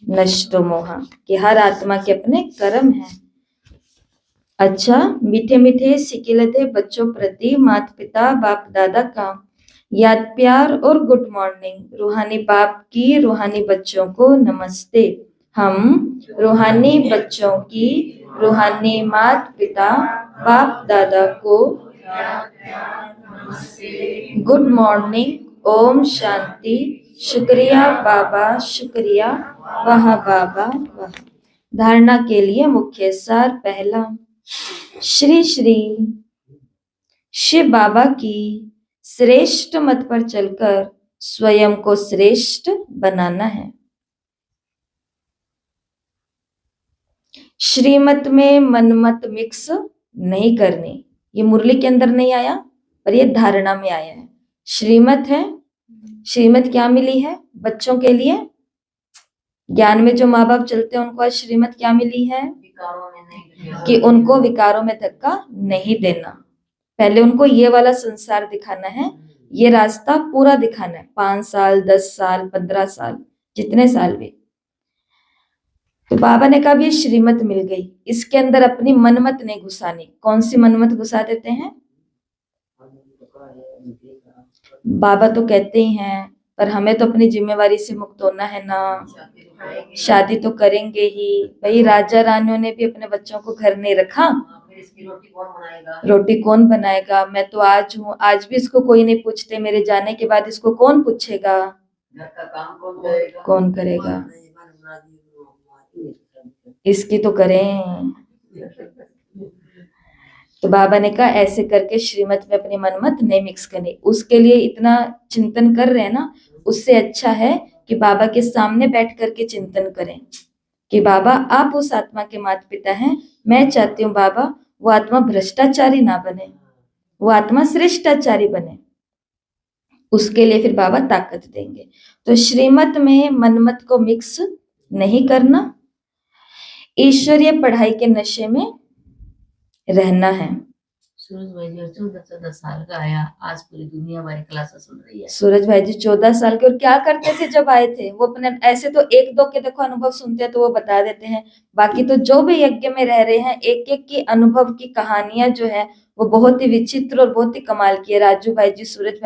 नष्टोमोह, कि हर आत्मा के अपने कर्म हैं। अच्छा, मीठे मीठे सिकिलते बच्चों प्रति माता पिता बाप दादा का याद प्यार और गुड मॉर्निंग। रूहानी बाप की रूहानी बच्चों को नमस्ते। हम रूहानी बच्चों की रूहानी माता पिता बाप दादा को गुड मॉर्निंग, ओम शांति, शुक्रिया बाबा, शुक्रिया, वाह बाबा वाह। धारणा के लिए मुख्य सार पहला, श्री श्री शिव बाबा की श्रेष्ठ मत पर चलकर स्वयं को श्रेष्ठ बनाना है। श्रीमत में मनमत मिक्स नहीं करनी, ये मुरली के अंदर नहीं आया पर ये धारणा में आया है। श्रीमत है, श्रीमत क्या मिली है बच्चों के लिए? ज्ञान में जो माँ बाप चलते हैं उनको आज श्रीमत क्या मिली है? कि उनको विकारों में धक्का नहीं देना। पहले उनको ये वाला संसार दिखाना है, ये रास्ता पूरा दिखाना है, 5 साल 10 साल 15 साल जितने साल भी। तो बाबा ने कहा ये श्रीमत मिल गई, इसके अंदर अपनी मनमत नहीं घुसानी। कौन सी मनमत घुसा देते हैं? बाबा तो कहते ही हैं पर हमें तो अपनी जिम्मेवारी से मुक्त होना है ना, शादी तो करेंगे ही। भाई राजा रानियों ने भी अपने बच्चों को घर नहीं रखा, रोटी कौन बनाएगा? मैं तो आज हूँ, आज भी इसको कोई नहीं पूछते, मेरे जाने के बाद इसको कौन पूछेगा? कौन करेगा? इसकी तो करें। तो बाबा ने कहा ऐसे करके श्रीमत में अपनी मनमत नहीं मिक्स करनी। उसके लिए इतना चिंतन कर रहे हैं ना, उससे अच्छा है कि बाबा के सामने बैठ करके चिंतन करें कि बाबा आप उस आत्मा के माता पिता हैं, मैं चाहती हूँ बाबा वो आत्मा भ्रष्टाचारी ना बने, वो आत्मा श्रेष्ठाचारी बने। उसके लिए फिर बाबा ताकत देंगे। तो श्रीमत में मनमत को मिक्स नहीं करना, ईश्वरीय पढ़ाई के नशे में रहना है। सूरज भाई जी 14 साल का आया, आज पूरी दुनिया हमारी क्लासेस सुन रही है। सूरज भाई जी 14 साल के, और क्या करते थे जब आए थे? वो अपने ऐसे तो 1-2 के देखो अनुभव सुनते हैं तो वो बता देते हैं, बाकी तो जो भी यज्ञ में रह रहे हैं एक एक की अनुभव की कहानियां जो है वो बहुत ही विचित्र और बहुत ही कमाल की है। राजू भाई जी, सूरज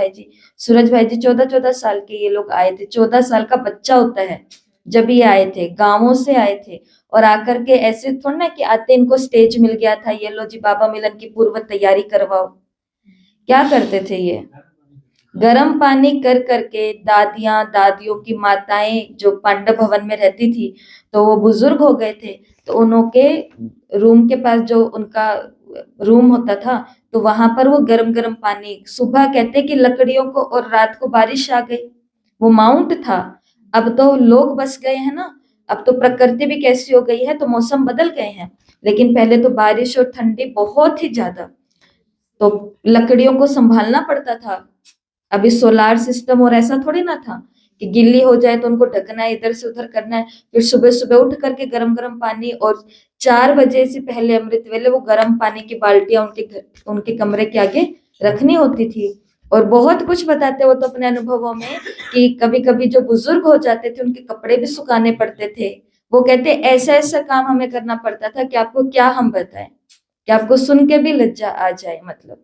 भाई जी 14 साल के ये लोग आए थे। 14 साल का बच्चा होता है जब ये आए थे, गांवों से आए थे, और आकर के ऐसे थोड़ा ना कि आते इनको स्टेज मिल गया था, ये लो जी बाबा मिलन की पूर्व तैयारी करवाओ। क्या करते थे ये? गर्म पानी कर करके दादियां दादियों की माताएं जो पांडव भवन में रहती थी, तो वो बुजुर्ग हो गए थे, तो उनके रूम के पास जो उनका रूम होता था तो वहां पर वो गरम गरम पानी, सुबह कहते कि लकड़ियों को, और रात को बारिश आ गई, वो माउंट था। अब तो लोग बस गए हैं ना, अब तो प्रकृति भी कैसी हो गई है, तो मौसम बदल गए हैं, लेकिन पहले तो बारिश और ठंडी बहुत ही ज्यादा, तो लकड़ियों को संभालना पड़ता था। अभी सोलार सिस्टम और ऐसा थोड़ी ना था कि गिल्ली हो जाए तो उनको ढकना है, इधर से उधर करना है, फिर सुबह सुबह उठ करके गरम गरम पानी, और 4 बजे से पहले अमृत वेले वो गरम पानी की बाल्टियां उनके कमरे के आगे रखनी होती थी। और बहुत कुछ बताते वो तो अपने अनुभवों में कि कभी कभी जो बुजुर्ग हो जाते थे उनके कपड़े भी सुखाने पड़ते थे। वो कहते ऐसा ऐसा काम हमें करना पड़ता था कि आपको क्या हम बताएं, कि आपको सुन के भी लज्जा आ जाए। मतलब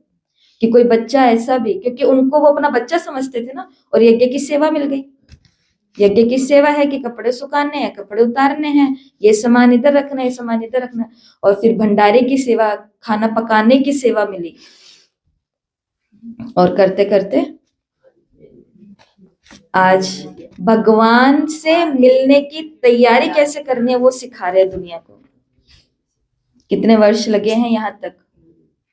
कि कोई बच्चा ऐसा भी, क्योंकि उनको वो अपना बच्चा समझते थे ना, और यज्ञ की सेवा मिल गई। यज्ञ की सेवा है कि कपड़े सुखाने हैं, कपड़े उतारने हैं, ये सामान इधर रखना है, ये सामान इधर रखना है। और फिर भंडारे की सेवा, खाना पकाने की सेवा मिली। और करते करते आज भगवान से मिलने की तैयारी कैसे करनी है वो सिखा रहे दुनिया को। कितने वर्ष लगे हैं यहाँ तक,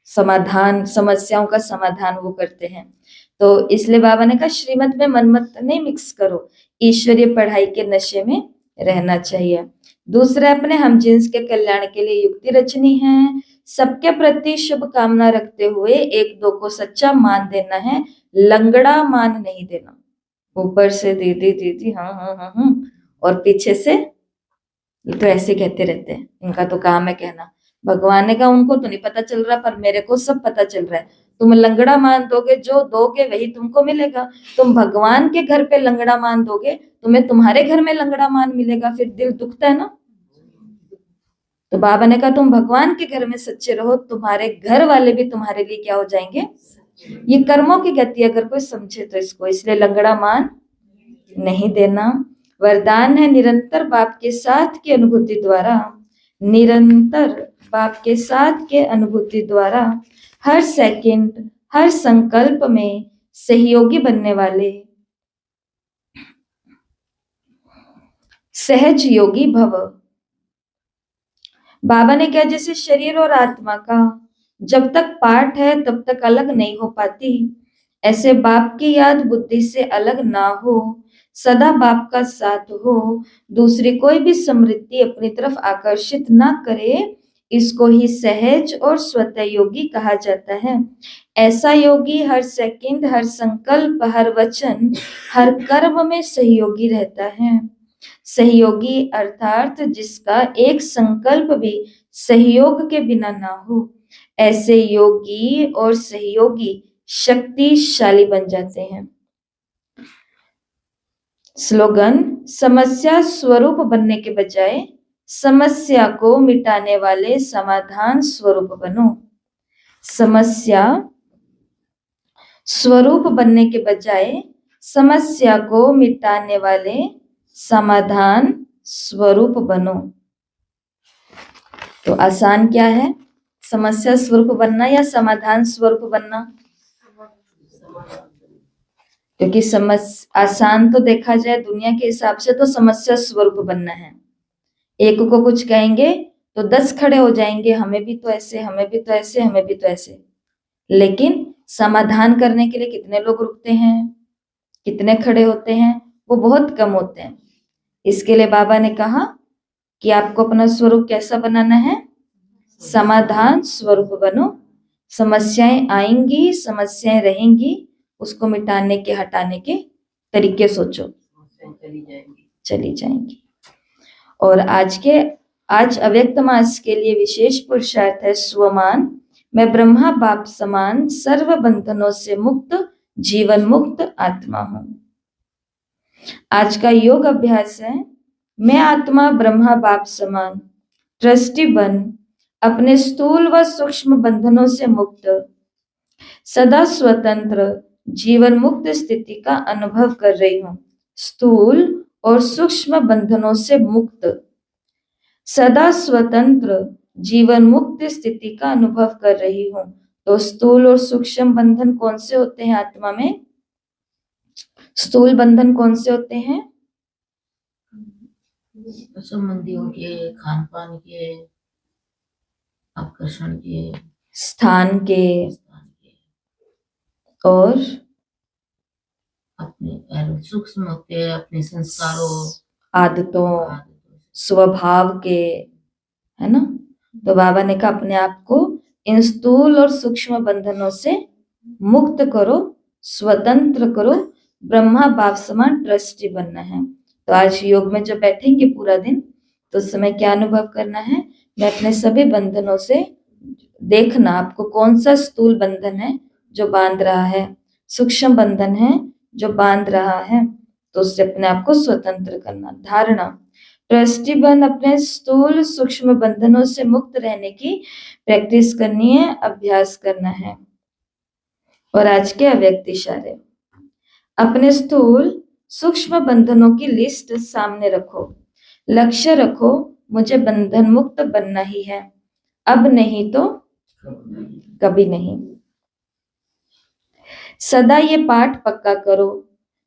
समाधान, समस्याओं का समाधान वो करते हैं। तो इसलिए बाबा ने कहा श्रीमत में मनमत नहीं मिक्स करो, ईश्वरीय पढ़ाई के नशे में रहना चाहिए। दूसरा, अपने हम जिन्स के कल्याण के लिए युक्ति रचनी है, सबके प्रति शुभ कामना रखते हुए एक दो को सच्चा मान देना है, लंगड़ा मान नहीं देना। ऊपर से दीदी दीदी हाँ हाँ हाँ हाँ, और पीछे से ये तो ऐसे कहते रहते हैं, इनका तो काम है कहना। भगवान ने कहा उनको तो नहीं पता चल रहा, पर मेरे को सब पता चल रहा है। तुम लंगड़ा मान दोगे, जो दोगे वही तुमको मिलेगा। तुम भगवान के घर पे लंगड़ा मान दोगे, तुम्हें तुम्हारे घर में लंगड़ा मान मिलेगा। फिर दिल दुखता है ना। तो बाबा ने कहा तुम भगवान के घर में सच्चे रहो, तुम्हारे घर वाले भी तुम्हारे लिए क्या हो जाएंगे, ये कर्मों की गति अगर कोई समझे तो इसको। इसलिए लंगड़ा मान नहीं देना। वरदान है निरंतर बाप के साथ की अनुभूति द्वारा, निरंतर बाप के साथ के अनुभूति द्वारा हर सेकंड हर संकल्प में सहयोगी बनने वाले सहज योगी भव। बाबा ने कहा जैसे शरीर और आत्मा का जब तक पार्ट है तब तक अलग नहीं हो पाती, ऐसे बाप की याद बुद्धि से अलग ना हो, सदा बाप का साथ हो, दूसरी कोई भी समृद्धि अपनी तरफ आकर्षित ना करे, इसको ही सहज और स्वतः योगी कहा जाता है। ऐसा योगी हर सेकंड हर संकल्प हर वचन हर कर्म में सहयोगी रहता है। सहयोगी अर्थात जिसका एक संकल्प भी सहयोग के बिना ना हो, ऐसे योगी और सहयोगी शक्तिशाली बन जाते हैं। स्लोगन, समस्या स्वरूप बनने के बजाय समस्या को मिटाने वाले समाधान स्वरूप बनो। समस्या स्वरूप बनने के बजाय समस्या को मिटाने वाले समाधान स्वरूप बनो। तो आसान क्या है, समस्या स्वरूप बनना या समाधान स्वरूप बनना? क्योंकि आसान तो देखा जाए दुनिया के हिसाब से तो समस्या स्वरूप बनना है। एक को कुछ कहेंगे तो 10 खड़े हो जाएंगे, हमें भी तो ऐसे, हमें भी तो ऐसे, हमें भी तो ऐसे। लेकिन समाधान करने के लिए कितने लोग रुकते हैं, कितने खड़े होते हैं? वो बहुत कम होते हैं। इसके लिए बाबा ने कहा कि आपको अपना स्वरूप कैसा बनाना है, समाधान स्वरूप बनो। समस्याएं आएंगी, समस्याएं रहेंगी, उसको मिटाने के हटाने के तरीके सोचो, चली जाएंगी। और आज अव्यक्त मास के लिए विशेष पुरुषार्थ है स्वमान। मैं ब्रह्मा बाप समान सर्व बंधनों से मुक्त जीवन मुक्त आत्मा हूं। आज का योग अभ्यास है, मैं आत्मा ब्रह्मा बाप समान दृष्टि बन अपने स्थूल व सूक्ष्म बंधनों से मुक्त सदा स्वतंत्र जीवन मुक्त स्थिति का अनुभव कर रही हूँ। स्थूल और सूक्ष्म बंधनों से मुक्त सदा स्वतंत्र जीवन मुक्त स्थिति का अनुभव कर रही हूँ। तो स्थूल और सूक्ष्म बंधन कौन से होते हैं आत्मा में? स्थूल बंधन कौन से होते हैं? संबंधियों के, खान पान के, आकर्षण के, स्थान के, और अपने सूक्ष्म के, अपने संस्कारों, आदतों, स्वभाव के, है ना। तो बाबा ने कहा अपने आप को इन स्थूल और सूक्ष्म बंधनों से मुक्त करो, स्वतंत्र करो, ब्रह्मा बाप समान ट्रस्टी बनना है। तो आज योग में जब बैठेंगे पूरा दिन तो उस समय क्या अनुभव करना है, मैं अपने सभी बंधनों से देखना आपको कौन सा स्थूल बंधन है जो बांध रहा है, सूक्ष्म बंधन है जो बांध रहा है, तो उससे अपने आप को स्वतंत्र करना। धारणा, ट्रस्टी बन अपने स्थूल सूक्ष्म बंधनों से मुक्त रहने की प्रैक्टिस करनी है, अभ्यास करना है। और आज के अव्यक्त इशारे, अपने स्थूल सूक्ष्म बंधनों की लिस्ट सामने रखो, लक्ष्य रखो, मुझे बंधन मुक्त बनना ही है, अब नहीं तो कभी नहीं। सदा ये पाठ पक्का करो,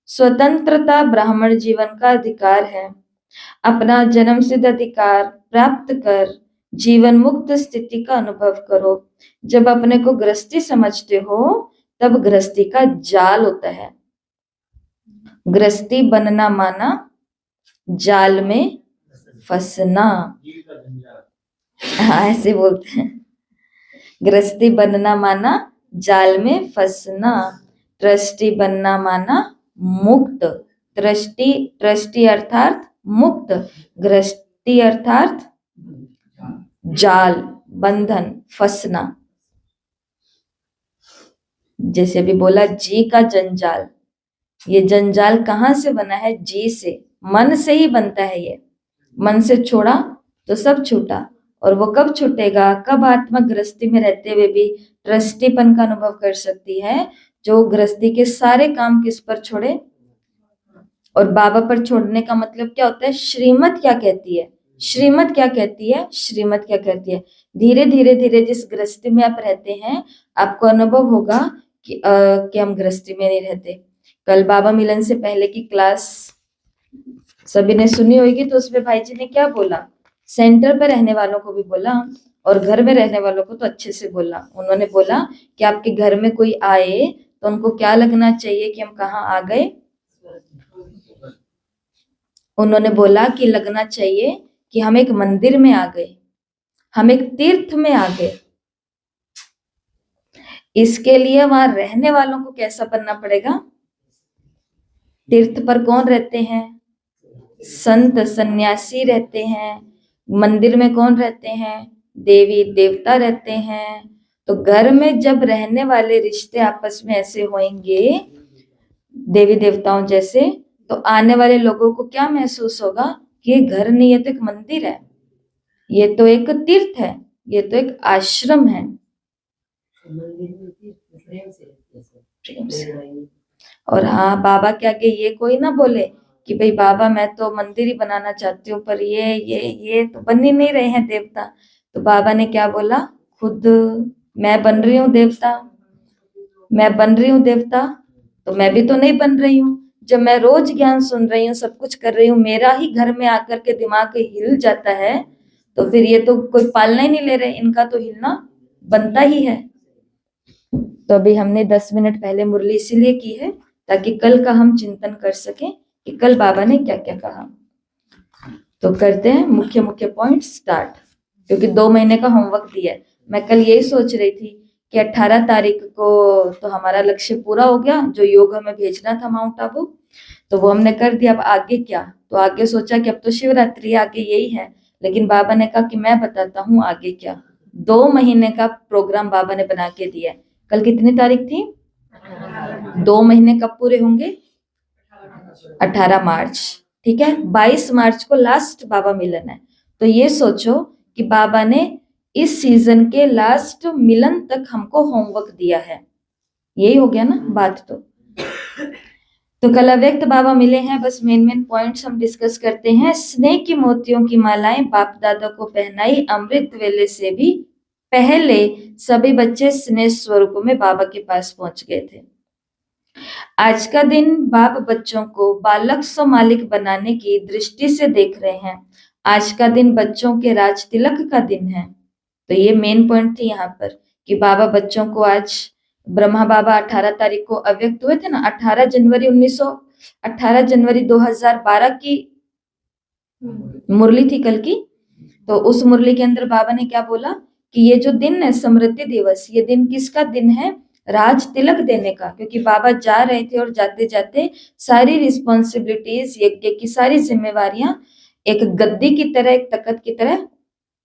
स्वतंत्रता ब्राह्मण जीवन का अधिकार है, अपना जन्मसिद्ध अधिकार प्राप्त कर जीवन मुक्त स्थिति का अनुभव करो। जब अपने को गृहस्थी समझते हो तब गृहस्थी का जाल होता है। गृहस्थी बनना माना जाल में फंसना, हाँ ऐसे बोलते हैं। गृहस्थी बनना माना जाल में फंसना, ट्रस्टी बनना माना मुक्त। ट्रस्टी अर्थात मुक्त, गृहस्थी अर्थात जाल, बंधन, फंसना। जैसे अभी बोला जी का जंजाल, ये जंजाल कहाँ से बना है? जी से, मन से ही बनता है। ये मन से छोड़ा तो सब छूटा, और वो कब छूटेगा? कब आत्मा गृहस्थी में रहते हुए भी ट्रस्टीपन का अनुभव कर सकती है, जो गृहस्थी के सारे काम किस पर छोड़े? और बाबा पर छोड़ने का मतलब क्या होता है? श्रीमत क्या कहती है? श्रीमत क्या कहती है? श्रीमत क्या कहती है? धीरे धीरे धीरे जिस गृहस्थी में आप रहते हैं, आपको अनुभव होगा कि हम गृहस्थी में नहीं रहते। कल बाबा मिलन से पहले की क्लास सभी ने सुनी होगी, तो उसमें भाई जी ने क्या बोला? सेंटर पर रहने वालों को भी बोला और घर में रहने वालों को तो अच्छे से बोला। उन्होंने बोला कि आपके घर में कोई आए तो उनको क्या लगना चाहिए कि हम कहाँ आ गए? उन्होंने बोला कि लगना चाहिए कि हम एक मंदिर में आ गए, हम एक तीर्थ में आ गए। इसके लिए वहां रहने वालों को कैसा बनना पड़ेगा? तीर्थ पर कौन रहते हैं? संत सन्यासी रहते हैं। मंदिर में कौन रहते हैं? देवी देवता रहते हैं। तो घर में जब रहने वाले रिश्ते आपस में ऐसे होंगे देवी देवताओं जैसे, तो आने वाले लोगों को क्या महसूस होगा कि ये घर नहीं, ये तो एक मंदिर है, ये तो एक तीर्थ है, ये तो एक आश्रम है। प्रेम से। और हाँ, बाबा के आगे ये कोई ना बोले कि भाई बाबा मैं तो मंदिर ही बनाना चाहती हूँ, पर ये तो बन ही नहीं रहे हैं देवता। तो बाबा ने क्या बोला? खुद मैं बन रही हूँ देवता, मैं बन रही हूँ देवता, तो मैं भी तो नहीं बन रही हूँ। जब मैं रोज ज्ञान सुन रही हूँ, सब कुछ कर रही हूँ, मेरा ही घर में आकर के दिमाग हिल जाता है, तो फिर ये तो कोई पालना ही नहीं ले रहे, इनका तो हिलना बनता ही है। तो अभी हमने 10 मिनट पहले मुरली इसीलिए की है ताकि कल का हम चिंतन कर सकें कि कल बाबा ने क्या क्या कहा। तो करते हैं मुख्य मुख्य पॉइंट स्टार्ट, क्योंकि 2 महीने का होमवर्क दिया है। मैं कल यही सोच रही थी कि 18 तारीख को तो हमारा लक्ष्य पूरा हो गया, जो योग हमें भेजना था माउंट आबू, तो वो हमने कर दिया। अब आगे क्या? तो आगे सोचा कि अब तो शिवरात्रि आगे यही है, लेकिन बाबा ने कहा कि मैं बताता हूँ आगे क्या। 2 महीने का प्रोग्राम बाबा ने बना के दिया है। कल कितनी तारीख थी? 2 महीने कब पूरे होंगे? 18 मार्च, ठीक है। 22 मार्च को लास्ट बाबा मिलन है। तो ये सोचो कि बाबा ने इस सीजन के लास्ट मिलन तक हमको होमवर्क दिया है। यही हो गया ना बात। तो कल अव्यक्त बाबा मिले हैं, बस मेन पॉइंट्स हम डिस्कस करते हैं। स्नेह की मोतियों की मालाएं बाप दादा को पहनाई, अमृत वेले से भी पहले सभी बच्चे स्नेह स्वरूप में बाबा के पास पहुंच गए थे। आज का दिन बाप बच्चों को बालक सो मालिक बनाने की दृष्टि से देख रहे हैं। आज का दिन बच्चों के राज तिलक का दिन है। तो ये मेन पॉइंट थी यहाँ पर कि बाबा बच्चों को आज, ब्रह्मा बाबा 18 तारीख को अव्यक्त हुए थे ना, 18 जनवरी 2012 की मुरली थी कल की। तो उस मुरली के अंदर बाबा ने क्या बोला कि ये जो दिन है समृद्धि दिवस, ये दिन किसका दिन है? राज तिलक देने का। क्योंकि बाबा जा रहे थे और जाते जाते सारी रिस्पॉन्सिबिलिटीज, यज्ञ की सारी जिम्मेवारियां एक गद्दी की तरह, एक तख्त की तरह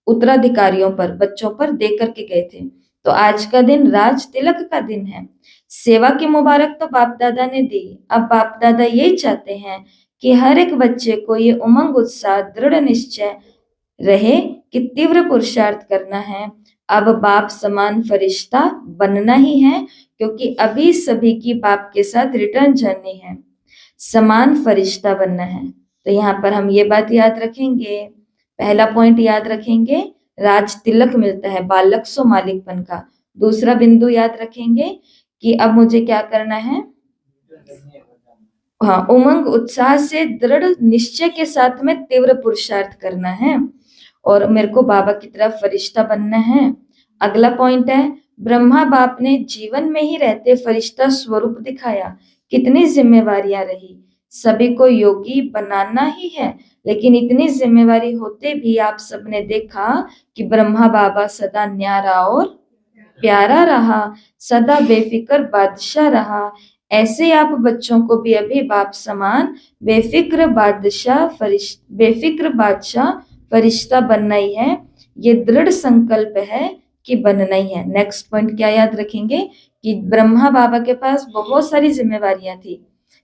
उत्तराधिकारियों पर, बच्चों पर दे करके गए थे। तो आज का दिन राज तिलक का दिन है। सेवा की मुबारक तो बाप दादा ने दी। अब बाप दादा यही चाहते हैं कि हर एक बच्चे को ये उमंग, उत्साह, दृढ़ निश्चय रहे कि तीव्र पुरुषार्थ करना है। अब बाप समान फरिश्ता बनना ही है, क्योंकि अभी सभी की बाप के साथ रिटर्न जर्नी है। समान फरिश्ता बनना है। तो यहाँ पर हम ये बात याद रखेंगे, पहला पॉइंट याद रखेंगे, राज तिलक मिलता है बालक सो मालिकपन का। दूसरा बिंदु याद रखेंगे कि अब मुझे क्या करना है, हाँ, उमंग उत्साह से दृढ़ निश्चय के साथ में तीव्र पुरुषार्थ करना है और मेरे को बाबा की तरफ फरिश्ता बनना है। अगला पॉइंट है, ब्रह्मा बाप ने जीवन में ही रहते फरिश्ता स्वरूप दिखाया। कितनी जिम्मेवारियां रही, सभी को योगी बनाना ही है, लेकिन इतनी जिम्मेवारी होते भी आप सबने देखा कि ब्रह्मा बाबा सदा न्यारा और प्यारा रहा, सदा बेफिक्र बादशाह रहा। ऐसे आप बच्चों को भी अभी बाप समान बेफिक्र बादशाह फरिश्ता बनना ही है। ये दृढ़ संकल्प है कि बनना ही है। नेक्स्ट पॉइंट क्या याद रखेंगे कि ब्रह्मा बाबा के पास बहुत सारी जिम्मेवारियां थी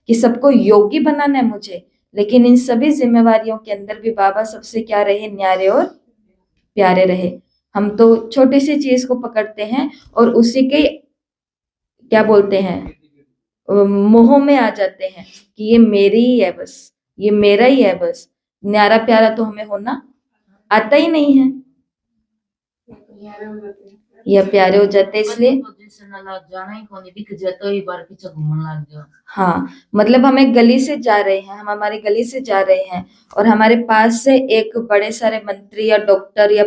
कि सबको योगी बनाना है मुझे, लेकिन इन सभी जिम्मेवारियों के अंदर भी बाबा सबसे क्या रहे, न्यारे और प्यारे रहे। हम तो छोटी सी चीज को पकड़ते हैं और उसी के क्या बोलते हैं, मोह में आ जाते हैं कि ये मेरी ही है बस, ये मेरा ही है बस। न्यारा प्यारा तो हमें होना आता ही नहीं है, या प्यारे हो जाते हैं इसलिए। पोजीशन अलग जाना ही कोनी दिख जाता ही बार पीछे घूमने लग गया। हाँ, मतलब हम एक गली से जा रहे हैं, हम हमारी गली से जा रहे हैं और हमारे पास से एक बड़े सारे मंत्री या डॉक्टर या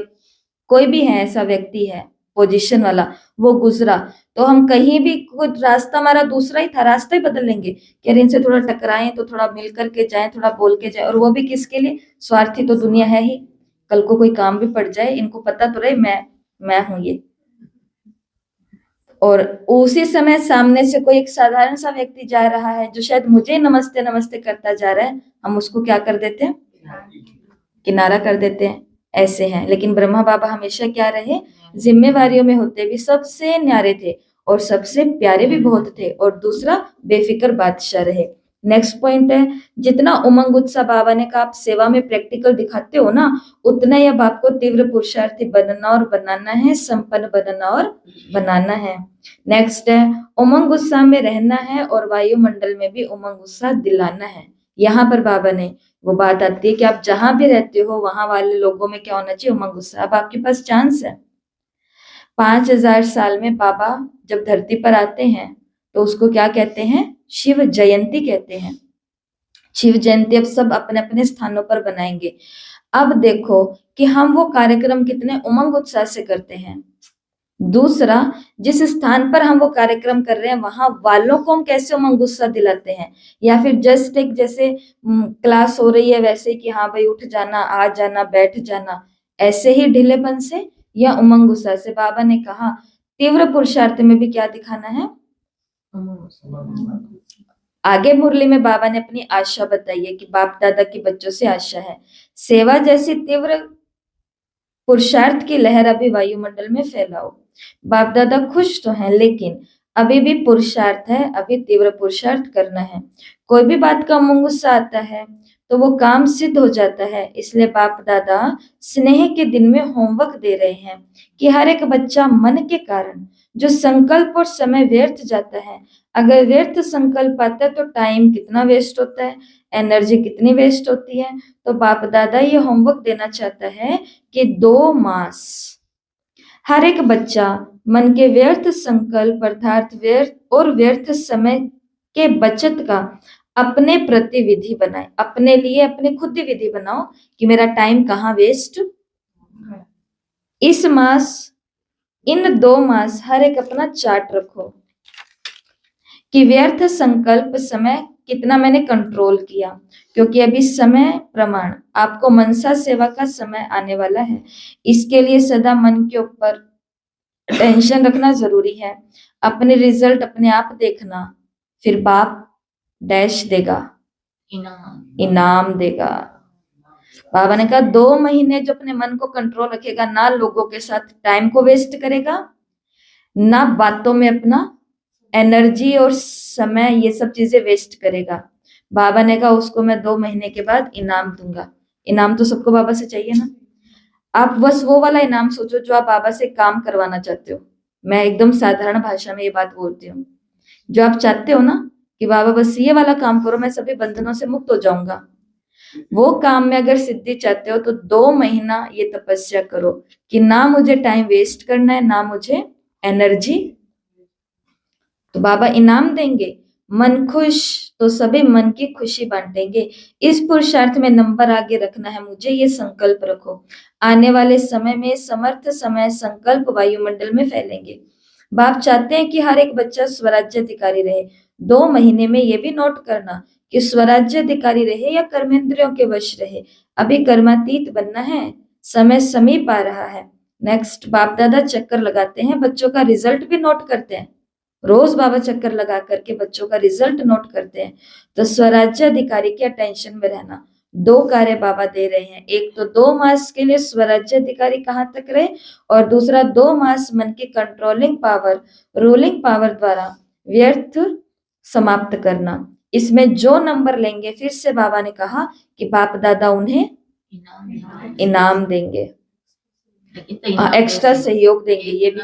कोई भी है, ऐसा व्यक्ति है पोजीशन वाला, वो गुजरा, तो हम कहीं भी, कुछ रास्ता हमारा दूसरा ही था, रास्ता ही बदल लेंगे कि अरे इनसे थोड़ा टकराएं तो थोड़ा मिल करके जाएं, थोड़ा बोल के जाए, और वो भी किसके लिए, स्वार्थी तो दुनिया है ही, कल को कोई काम भी पड़ जाए, इनको पता तो रहे मैं हूं ये। और उसी समय सामने से कोई एक साधारण सा व्यक्ति जा रहा है जो शायद मुझे नमस्ते नमस्ते करता जा रहा है, हम उसको क्या कर देते हैं, किनारा कर देते हैं। ऐसे हैं, लेकिन ब्रह्मा बाबा हमेशा क्या रहे, जिम्मेवारियों में होते भी सबसे न्यारे थे और सबसे प्यारे भी बहुत थे, और दूसरा बेफिक्र बादशाह रहे। नेक्स्ट पॉइंट है, जितना उमंग उत्साह बाबा ने कहा आप सेवा में प्रैक्टिकल दिखाते हो ना, उतना ही अब आपको तीव्र पुरुषार्थी बनना और बनाना है, संपन्न बनना और बनाना है। नेक्स्ट है, उमंग उत्साह में रहना है और वायुमंडल में भी उमंग उत्साह दिलाना है। यहाँ पर बाबा ने वो बात आती है कि आप जहां भी रहते हो वहां वाले लोगों में क्या होना चाहिए, उमंग उत्साह। अब आपके पास चांस है, 5000 साल में बाबा जब धरती पर आते हैं तो उसको क्या कहते हैं, शिव जयंती कहते हैं। शिव जयंती अब सब अपने अपने स्थानों पर बनाएंगे। अब देखो कि हम वो कार्यक्रम कितने उमंग उत्साह से करते हैं। दूसरा, जिस स्थान पर हम वो कार्यक्रम कर रहे हैं वहां वालों को हम कैसे उमंग उत्साह दिलाते हैं, या फिर जस्ट एक जैसे क्लास हो रही है वैसे कि हाँ भाई उठ जाना, आ जाना, बैठ जाना, ऐसे ही ढीलेपन से या उमंग उत्साह से। बाबा ने कहा तीव्र पुरुषार्थ में भी क्या दिखाना है। आगे मुरली में बाबा ने अपनी आशा बताई है कि बाप दादा के बच्चों से आशा है, सेवा जैसी तीव्र पुरुषार्थ की लहर अभी वायुमंडल में फैलाओ। बाप दादा खुश तो हैं, लेकिन अभी भी पुरुषार्थ है, अभी तीव्र पुरुषार्थ करना है। कोई भी बात का उमंग उत्साह आता है तो वो काम सिद्ध हो जाता है। इसलिए बाप दादा स्नेह के दिन में होमवर्क दे रहे हैं कि हर एक बच्चा मन के कारण जो संकल्प और समय व्यर्थ जाता है, अगर व्यर्थ संकल्प आता है तो टाइम कितना वेस्ट होता है, एनर्जी कितनी वेस्ट होती है। तो बाप दादा ये होमवर्क देना चाहता है कि 2 मास हर एक बच्चा मन के व्यर्थ संकल्प अर्थात व्यर्थ समय के बचत का अपने प्रति विधि बनाए, अपने लिए अपनी खुद ही विधि बनाओ कि मेरा टाइम कहाँ वेस्ट। इस मास, इन 2 मास हर एक अपना चार्ट रखो कि व्यर्थ संकल्प समय कितना मैंने कंट्रोल किया, क्योंकि अभी समय प्रमाण आपको मनसा सेवा का समय आने वाला है। इसके लिए सदा मन के ऊपर टेंशन रखना जरूरी है। अपने रिजल्ट अपने आप देखना, फिर बाप डैश देगा, इनाम देगा। बाबा ने कहा 2 महीने जो अपने मन को कंट्रोल रखेगा ना, लोगों के साथ टाइम को वेस्ट करेगा, ना बातों में अपना एनर्जी और समय ये सब चीजें वेस्ट करेगा। बाबा ने कहा उसको मैं 2 महीने के बाद इनाम दूंगा। इनाम तो सबको बाबा से चाहिए ना। आप बस वो वाला इनाम सोचो जो आप बाबा से काम करवाना चाहते हो। मैं एकदम साधारण भाषा में ये बात बोलती हूँ। जो आप चाहते हो ना कि बाबा बस ये वाला काम करो, मैं सभी बंधनों से मुक्त हो जाऊंगा, वो काम में अगर सिद्धि चाहते हो तो 2 महीना ये तपस्या करो कि ना मुझे टाइम वेस्ट करना है, ना मुझे एनर्जी। तो बाबा इनाम देंगे। मन खुश तो सभी मन की खुशी बांटेंगे। इस पुरुषार्थ में नंबर आगे रखना है मुझे, ये संकल्प रखो। आने वाले समय में समर्थ समय संकल्प वायुमंडल में फैलेंगे। बाप चाहते हैं कि हर एक बच्चा स्वराज्य अधिकारी रहे। 2 महीने में ये भी नोट करना कि स्वराज्य अधिकारी रहे या कर्मेंद्रियों के वश रहे। अभी कर्मातीत बनना है, समय समीप आ रहा है। नेक्स्ट, बाप दादा चक्कर लगाते हैं, बच्चों का रिजल्ट भी नोट करते हैं। रोज बाबा चक्कर लगा करके बच्चों का रिजल्ट नोट करते हैं। तो स्वराज्य अधिकारी के टेंशन में रहना। 2 कार्य बाबा दे रहे हैं। एक तो 2 मास के लिए स्वराज्य अधिकारी कहाँ तक रहे, और दूसरा 2 मास मन की कंट्रोलिंग पावर, रूलिंग पावर द्वारा व्यर्थ समाप्त करना। इसमें जो नंबर लेंगे, फिर से बाबा ने कहा कि बाप दादा उन्हें इनाम देंगे, एक्स्ट्रा सहयोग देंगे। ये भी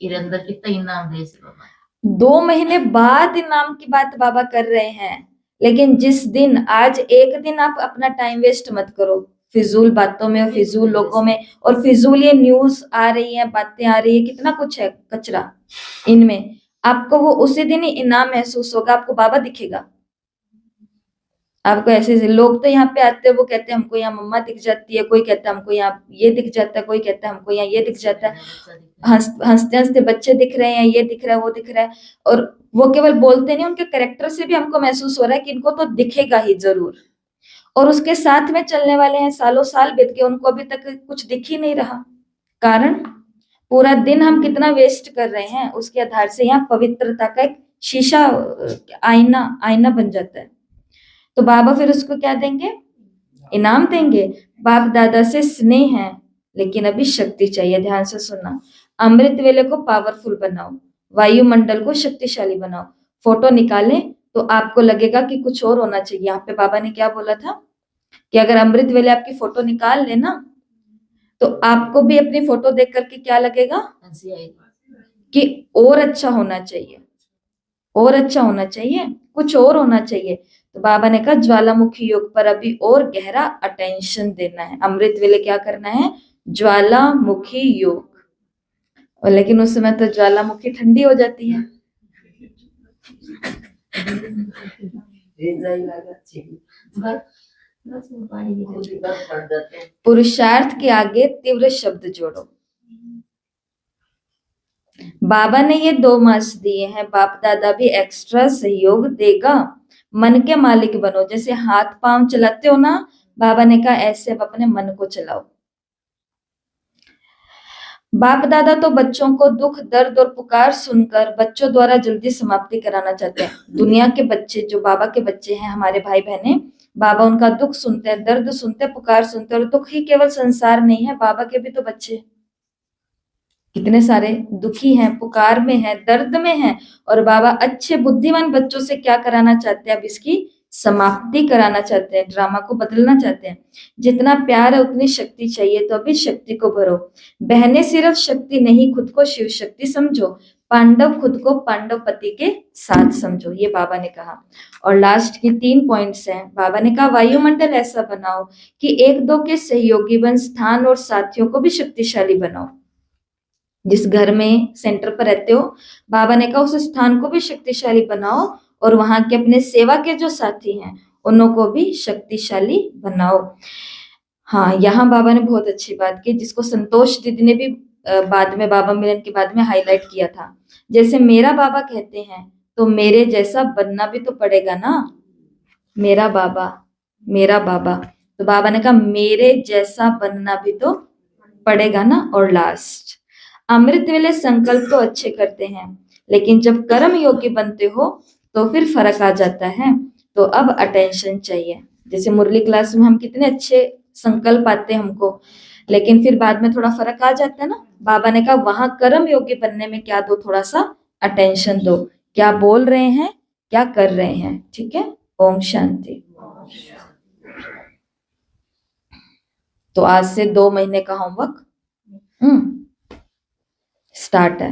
अंदर कितना इनाम दे से बाबा 2 महीने बाद इनाम की बात बाबा कर रहे हैं। लेकिन जिस दिन, आज एक दिन आप अपना टाइम वेस्ट मत करो फिजूल बातों में और फिजूल लोगों में, और फिजूल ये न्यूज आ रही है, बातें आ रही है, कितना कुछ है कचरा इनमें। आपको वो उसी दिन ही इनाम महसूस होगा, आपको बाबा दिखेगा। आपको ऐसे लोग तो यहाँ पे आते हैं, वो कहते हैं हमको यहाँ मम्मा दिख जाती है, कोई कहता है हमको यहाँ ये दिख जाता है, कोई कहता है हमको यहाँ ये दिख जाता है। हंसते हंसते बच्चे दिख रहे हैं, ये दिख रहा है, वो दिख रहा है। और वो केवल बोलते नहीं, उनके कैरेक्टर से भी हमको महसूस हो रहा है कि इनको तो दिखेगा ही जरूर। और उसके साथ में चलने वाले हैं, सालों साल बीत गए, उनको अभी तक कुछ दिख ही नहीं रहा। कारण, पूरा दिन हम कितना वेस्ट कर रहे हैं, उसके आधार से यहाँ पवित्रता का एक शीशा, आईना बन जाता है। तो बाबा फिर उसको क्या देंगे, इनाम देंगे। बाप दादा से स्नेह है, लेकिन अभी शक्ति चाहिए। ध्यान से सुनना। अमृत वेले को पावरफुल बनाओ, वायुमंडल को शक्तिशाली बनाओ। फोटो निकालें तो आपको लगेगा कि कुछ और होना चाहिए। यहाँ पे बाबा ने क्या बोला था कि अगर अमृत वेले आपकी फोटो निकाल लेना तो आपको भी अपनी फोटो देख करके क्या लगेगा कि और अच्छा होना चाहिए, और अच्छा होना चाहिए, कुछ और होना चाहिए। तो बाबा ने कहा ज्वालामुखी योग पर अभी और गहरा अटेंशन देना है। अमृत वेले क्या करना है, ज्वालामुखी योग। और लेकिन उस समय तो ज्वालामुखी ठंडी हो जाती है। पुरुषार्थ के आगे तीव्र शब्द जोड़ो। बाबा ने ये 2 मास दिए हैं, बाप दादा भी एक्स्ट्रा सहयोग देगा। मन के मालिक बनो। जैसे हाथ पांव चलाते हो ना, बाबा ने कहा ऐसे अब अपने मन को चलाओ। बाप दादा तो बच्चों को दुख, दर्द और पुकार सुनकर बच्चों द्वारा जल्दी समाप्ति कराना चाहते हैं। दुनिया के बच्चे जो बाबा के बच्चे हैं, हमारे भाई बहने, बाबा उनका दुख सुनते हैं, दर्द सुनते हैं, पुकार सुनते हैं। और दुख ही केवल संसार नहीं है, बाबा के भी तो बच्चे कितने सारे दुखी हैं, पुकार में हैं, दर्द में हैं। और बाबा अच्छे बुद्धिमान बच्चों से क्या कराना चाहते हैं, अब इसकी समाप्ति कराना चाहते हैं, ड्रामा को बदलना चाहते हैं। जितना प्यार है उतनी शक्ति चाहिए, तो अभी शक्ति को भरो। बहनें सिर्फ शक्ति नहीं, खुद को शिव शक्ति समझो। पांडव खुद को पांडव पति के साथ समझो, ये बाबा ने कहा। और लास्ट की 3 पॉइंट्स हैं। बाबा ने कहा वायुमंडल ऐसा बनाओ कि 1-2 के सहयोगी बन, स्थान और साथियों को भी शक्तिशाली बनाओ। जिस घर में सेंटर पर रहते हो, बाबा ने कहा उस स्थान को भी शक्तिशाली बनाओ, और वहां के अपने सेवा के जो साथी हैं उनको को भी शक्तिशाली बनाओ। हाँ, यहाँ बाबा ने बहुत अच्छी बात की, जिसको संतोष दीदी ने भी बाद में, बाबा मिलन के बाद में हाईलाइट किया था। जैसे मेरा बाबा कहते हैं तो मेरे जैसा बनना भी तो पड़ेगा ना। मेरा बाबा, मेरा बाबा, तो बाबा ने कहा मेरे जैसा बनना भी तो पड़ेगा ना। और लास्ट, अमृत वेले संकल्प तो अच्छे करते हैं, लेकिन जब कर्म योगी बनते हो तो फिर फर्क आ जाता है। तो अब अटेंशन चाहिए। जैसे मुरली क्लास में हम कितने अच्छे संकल्प आते हैं हमको, लेकिन फिर बाद में थोड़ा फर्क आ जाता है ना। बाबा ने कहा वहां कर्म योगी बनने में क्या दो, थोड़ा सा अटेंशन दो, क्या बोल रहे हैं, क्या कर रहे हैं। ठीक है, ओम शांति। तो आज से 2 महीने का होमवर्क स्टार्ट है।